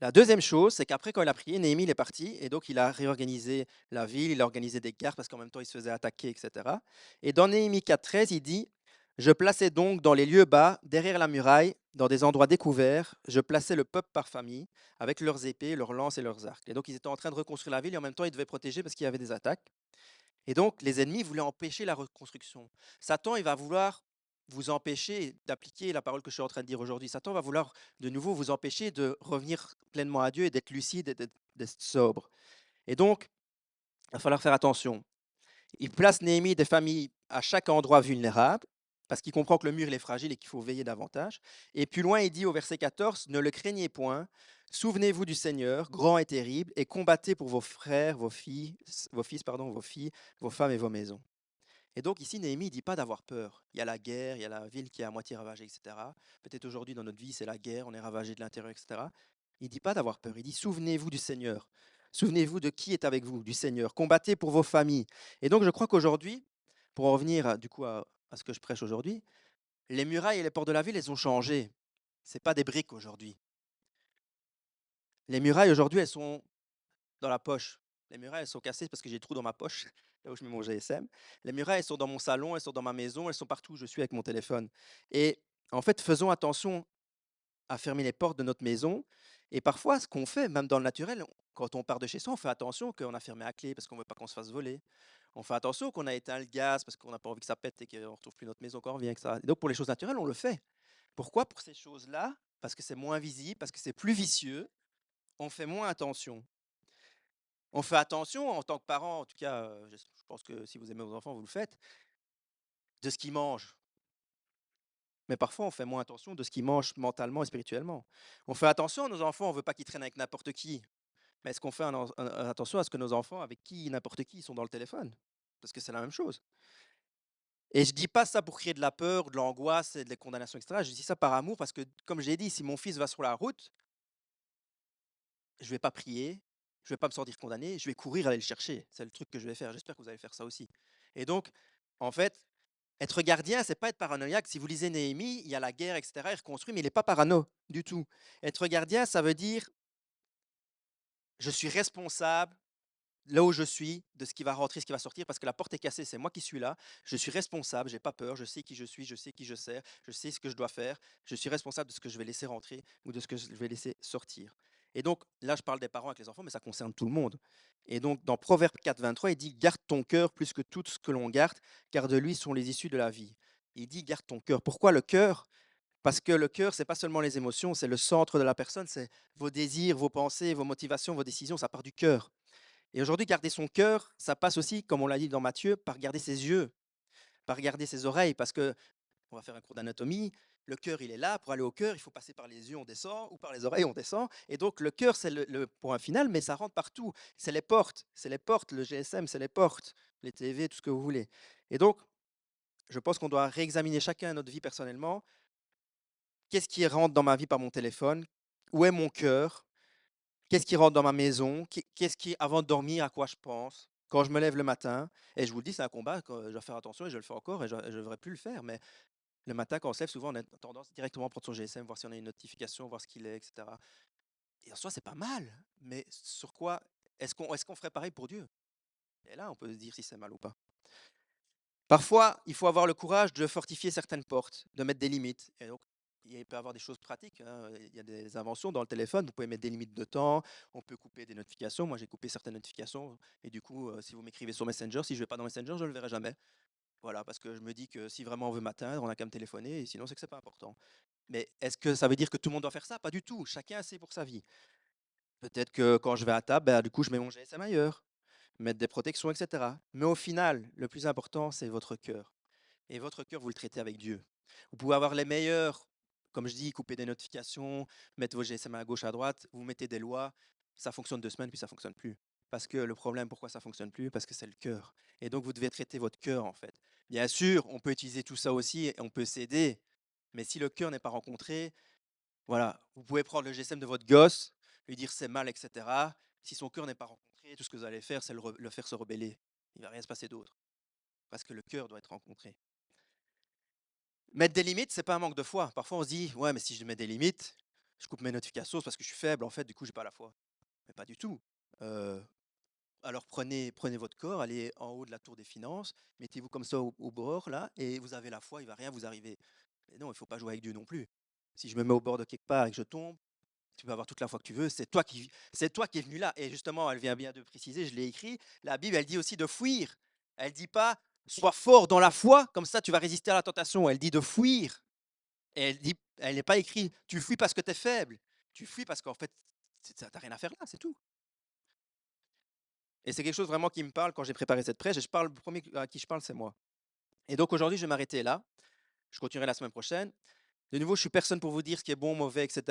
La deuxième chose, c'est qu'après, quand il a prié, Néhémie il est parti et donc il a réorganisé la ville, il a organisé des gardes parce qu'en même temps il se faisait attaquer, etc. Et dans Néhémie 4,13, il dit: Je plaçais donc dans les lieux bas, derrière la muraille, dans des endroits découverts, je plaçais le peuple par famille, avec leurs épées, leurs lances et leurs arcs. Et donc ils étaient en train de reconstruire la ville et en même temps ils devaient protéger parce qu'il y avait des attaques. Et donc, les ennemis voulaient empêcher la reconstruction. Satan, il va vouloir vous empêcher d'appliquer la parole que je suis en train de dire aujourd'hui. Satan va vouloir de nouveau vous empêcher de revenir pleinement à Dieu et d'être lucide et d'être sobre. Et donc, il va falloir faire attention. Il place Néhémie des familles à chaque endroit vulnérable, parce qu'il comprend que le mur il est fragile et qu'il faut veiller davantage. Et plus loin, il dit au verset 14, ne le craignez point, souvenez-vous du Seigneur, grand et terrible, et combattez pour vos frères, vos fils, pardon, vos filles, vos femmes et vos maisons. Et donc ici, Néhémie ne dit pas d'avoir peur. Il y a la guerre, il y a la ville qui est à moitié ravagée, etc. Peut-être aujourd'hui dans notre vie, c'est la guerre, on est ravagé de l'intérieur, etc. Il ne dit pas d'avoir peur, il dit souvenez-vous du Seigneur. Souvenez-vous de qui est avec vous, du Seigneur. Combattez pour vos familles. Et donc je crois qu'aujourd'hui, pour en revenir du coup à ce que je prêche aujourd'hui, les murailles et les portes de la ville, elles ont changé. Ce pas des briques aujourd'hui. Les murailles aujourd'hui, elles sont dans la poche. Les murailles, elles sont cassées parce que j'ai des trous dans ma poche, là où je mets mon GSM. Les murailles, elles sont dans mon salon, elles sont dans ma maison, elles sont partout où je suis avec mon téléphone. Et en fait, faisons attention à fermer les portes de notre maison. Et parfois, ce qu'on fait, même dans le naturel, quand on part de chez soi, on fait attention qu'on a fermé à clé parce qu'on ne veut pas qu'on se fasse voler. On fait attention qu'on a éteint le gaz parce qu'on n'a pas envie que ça pète et qu'on ne retrouve plus notre maison quand on revient. Etc. Et donc, pour les choses naturelles, on le fait. Pourquoi pour ces choses-là? Parce que c'est moins visible, parce que c'est plus vicieux, on fait moins attention. On fait attention en tant que parent, en tout cas, je pense que si vous aimez vos enfants, vous le faites, de ce qu'ils mangent. Mais parfois, on fait moins attention de ce qu'ils mangent mentalement et spirituellement. On fait attention à nos enfants, on ne veut pas qu'ils traînent avec n'importe qui. Mais est-ce qu'on fait attention à ce que nos enfants, avec qui, n'importe qui, ils sont dans le téléphone? Parce que c'est la même chose. Et je dis pas ça pour créer de la peur, de l'angoisse et de la condamnation, etc. Je dis ça par amour parce que, comme j'ai dit, si mon fils va sur la route, je vais pas prier, je vais pas me sentir condamné, je vais courir aller le chercher. C'est le truc que je vais faire. J'espère que vous allez faire ça aussi. Et donc, en fait, être gardien, c'est pas être paranoïaque. Si vous lisez Néhémie, il y a la guerre, etc. Il reconstruit, mais il n'est pas parano du tout. Être gardien, ça veut dire je suis responsable là où je suis, de ce qui va rentrer, ce qui va sortir, parce que la porte est cassée, c'est moi qui suis là, je suis responsable, j'ai pas peur, je sais qui je suis, je sais qui je sers, je sais ce que je dois faire, je suis responsable de ce que je vais laisser rentrer ou de ce que je vais laisser sortir. Et donc, là, je parle des parents avec les enfants, mais ça concerne tout le monde. Et donc, dans Proverbe 4, 23, il dit: Garde ton cœur plus que tout ce que l'on garde, car de lui sont les issues de la vie. Il dit: Garde ton cœur. Pourquoi le cœur? Parce que le cœur, c'est pas seulement les émotions, c'est le centre de la personne, c'est vos désirs, vos pensées, vos motivations, vos décisions, ça part du cœur. Et aujourd'hui, garder son cœur, ça passe aussi, comme on l'a dit dans Matthieu, par garder ses yeux, par garder ses oreilles, parce que, on va faire un cours d'anatomie, Le cœur, il est là. Pour aller au cœur, il faut passer par les yeux, on descend, ou par les oreilles, on descend. Et donc, le cœur, c'est le point final, mais ça rentre partout. C'est les portes, le GSM, c'est les portes, les TV, tout ce que vous voulez. Et donc, je pense qu'on doit réexaminer chacun notre vie personnellement. Qu'est-ce qui rentre dans ma vie par mon téléphone? Où est mon cœur? Qu'est-ce qui rentre dans ma maison? Qu'est-ce qui, avant de dormir, à quoi je pense? Quand je me lève le matin, et je vous le dis, c'est un combat, je dois faire attention et je le fais encore et je ne devrais plus le faire, mais le matin, quand on se lève, souvent, on a tendance directement à prendre son GSM, voir si on a une notification, voir ce qu'il est, etc. Et en soi, c'est pas mal, mais sur quoi est-ce qu'on ferait pareil pour Dieu? Et là, on peut se dire si c'est mal ou pas. Parfois, il faut avoir le courage de fortifier certaines portes, de mettre des limites. Et donc, il peut y avoir des choses pratiques, hein. Il y a des inventions dans le téléphone. Vous pouvez mettre des limites de temps. On peut couper des notifications. Moi, j'ai coupé certaines notifications. Et du coup, si vous m'écrivez sur Messenger, si je ne vais pas dans Messenger, je ne le verrai jamais. Voilà, parce que je me dis que si vraiment on veut m'atteindre, on n'a qu'à me téléphoner. Et sinon, c'est que c'est pas important. Mais est-ce que ça veut dire que tout le monde doit faire ça? Pas du tout. Chacun sait pour sa vie. Peut-être que quand je vais à table, du coup, je mets mon GSM ailleurs, mettre des protections, etc. Mais au final, le plus important, c'est votre cœur. Et votre cœur, vous le traitez avec Dieu. Vous pouvez avoir les meilleurs, comme je dis, couper des notifications, mettre vos GSM à gauche, à droite, vous mettez des lois, ça fonctionne 2 semaines, puis ça fonctionne plus. Parce que le problème, pourquoi ça fonctionne plus? Parce que c'est le cœur. Et donc, vous devez traiter votre cœur, en fait. Bien sûr, on peut utiliser tout ça aussi, et on peut s'aider, mais si le cœur n'est pas rencontré, voilà, vous pouvez prendre le GSM de votre gosse, lui dire c'est mal, etc. Si son cœur n'est pas rencontré, tout ce que vous allez faire, c'est le faire se rebeller. Il ne va rien se passer d'autre, parce que le cœur doit être rencontré. Mettre des limites, c'est pas un manque de foi. Parfois, on se dit, ouais, mais si je mets des limites, je coupe mes notifications c'est parce que je suis faible, en fait, du coup, j'ai pas la foi. Mais pas du tout. Euh, alors prenez votre corps, allez en haut de la tour des finances, mettez-vous comme ça au bord, là, et vous avez la foi, il va rien vous arriver. Mais non, il faut pas jouer avec Dieu non plus. Si je me mets au bord de quelque part et que je tombe, tu peux avoir toute la foi que tu veux, c'est toi qui es venu là. Et justement, elle vient bien de préciser, je l'ai écrit, la Bible, elle dit aussi de fuir. Elle dit pas, sois fort dans la foi, comme ça tu vas résister à la tentation. Elle dit de fuir. Et elle n'est pas écrite, tu fuis parce que tu es faible. Tu fuis parce qu'en fait, tu n'as rien à faire là, c'est tout. Et c'est quelque chose vraiment qui me parle quand j'ai préparé cette prêche. Et le premier à qui je parle, c'est moi. Et donc aujourd'hui, je vais m'arrêter là. Je continuerai la semaine prochaine. De nouveau, je suis personne pour vous dire ce qui est bon, mauvais, etc.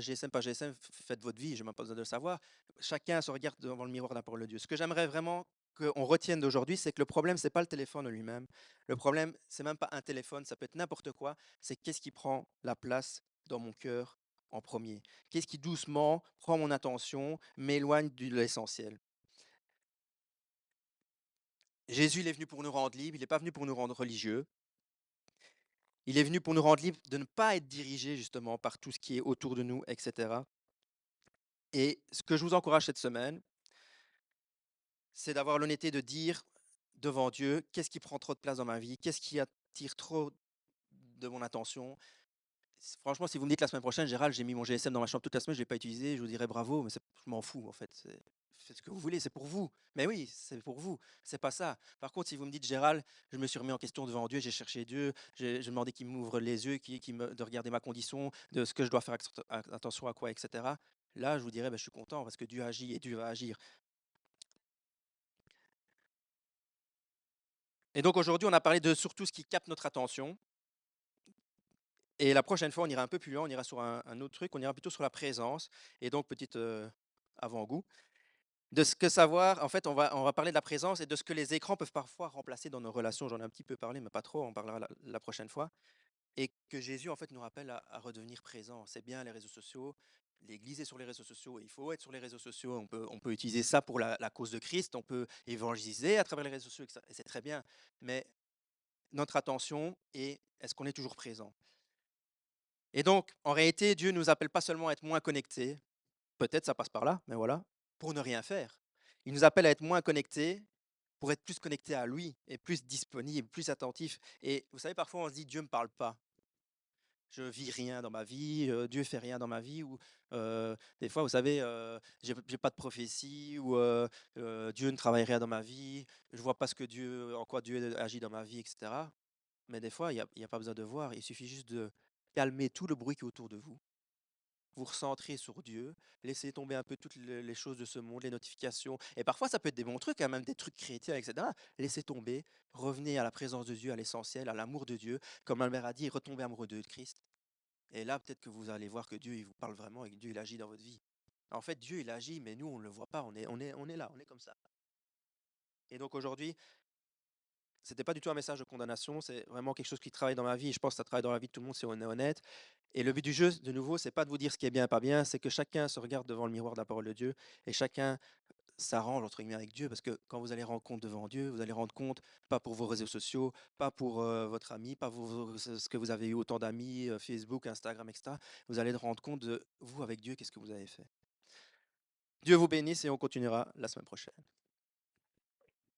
GSM, pas GSM, faites votre vie, je n'ai même pas besoin de le savoir. Chacun se regarde devant le miroir de la parole de Dieu. Ce que j'aimerais vraiment qu'on retienne d'aujourd'hui, c'est que le problème, ce n'est pas le téléphone en lui-même. Le problème, c'est même pas un téléphone, ça peut être n'importe quoi. C'est qu'est-ce qui prend la place dans mon cœur en premier. Qu'est-ce qui doucement prend mon attention, m'éloigne de l'essentiel. Jésus, il est venu pour nous rendre libres, il n'est pas venu pour nous rendre religieux. Il est venu pour nous rendre libres de ne pas être dirigés justement par tout ce qui est autour de nous, etc. Et ce que je vous encourage cette semaine, c'est d'avoir l'honnêteté de dire devant Dieu, qu'est-ce qui prend trop de place dans ma vie, qu'est-ce qui attire trop de mon attention. Franchement, si vous me dites la semaine prochaine, Gérald, j'ai mis mon GSM dans ma chambre toute la semaine, je ne l'ai pas utilisé, je vous dirais bravo, mais je m'en fous en fait. Faites ce que vous voulez, c'est pour vous. Mais oui, c'est pour vous, c'est pas ça. Par contre, si vous me dites, Gérald, je me suis remis en question devant Dieu, j'ai cherché Dieu, j'ai demandé qu'il m'ouvre les yeux, de regarder ma condition, de ce que je dois faire attention à quoi, etc. Là, je vous dirais, ben, je suis content parce que Dieu agit et Dieu va agir. Et donc aujourd'hui, on a parlé de surtout ce qui capte notre attention. Et la prochaine fois, on ira un peu plus loin, on ira sur un autre truc, on ira plutôt sur la présence. Et donc, petite avant-goût. De ce que savoir, en fait, on va parler de la présence et de ce que les écrans peuvent parfois remplacer dans nos relations. J'en ai un petit peu parlé, mais pas trop, on parlera la prochaine fois. Et que Jésus, en fait, nous rappelle à redevenir présent. C'est bien les réseaux sociaux, l'Église est sur les réseaux sociaux, il faut être sur les réseaux sociaux, on peut utiliser ça pour la cause de Christ, on peut évangéliser à travers les réseaux sociaux, et c'est très bien. Mais notre attention est-ce qu'on est toujours présent? Et donc, en réalité, Dieu ne nous appelle pas seulement à être moins connectés, peut-être ça passe par là, mais voilà, pour ne rien faire. Il nous appelle à être moins connectés, pour être plus connectés à lui, et plus disponible, plus attentif. Et vous savez, parfois on se dit, Dieu ne me parle pas. Je vis rien dans ma vie, Dieu fait rien dans ma vie, ou des fois, vous savez, j'ai pas de prophétie, ou Dieu ne travaille rien dans ma vie, je vois pas en quoi Dieu agit dans ma vie, etc. Mais des fois, il y a pas besoin de voir, il suffit juste de calmer tout le bruit qui est autour de vous vous recentrer sur Dieu, laissez tomber un peu toutes les choses de ce monde, les notifications. Et parfois, ça peut être des bons trucs, hein, même des trucs chrétiens, etc. Laissez tomber, revenez à la présence de Dieu, à l'essentiel, à l'amour de Dieu. Comme Albert a dit, retombez amoureux de Christ. Et là, peut-être que vous allez voir que Dieu, il vous parle vraiment et que Dieu, il agit dans votre vie. En fait, Dieu, il agit, mais nous, on ne le voit pas. On est là, on est comme ça. Et donc aujourd'hui, c'était pas du tout un message de condamnation, c'est vraiment quelque chose qui travaille dans ma vie. Et je pense que ça travaille dans la vie de tout le monde si on est honnête. Et le but du jeu, de nouveau, c'est pas de vous dire ce qui est bien et pas bien, c'est que chacun se regarde devant le miroir de la parole de Dieu et chacun s'arrange entre guillemets avec Dieu, parce que quand vous allez rendre compte devant Dieu, vous allez rendre compte pas pour vos réseaux sociaux, pas pour votre ami, pas pour ce que vous avez eu autant d'amis, Facebook, Instagram, etc. Vous allez rendre compte de vous avec Dieu, qu'est-ce que vous avez fait. Dieu vous bénisse et on continuera la semaine prochaine.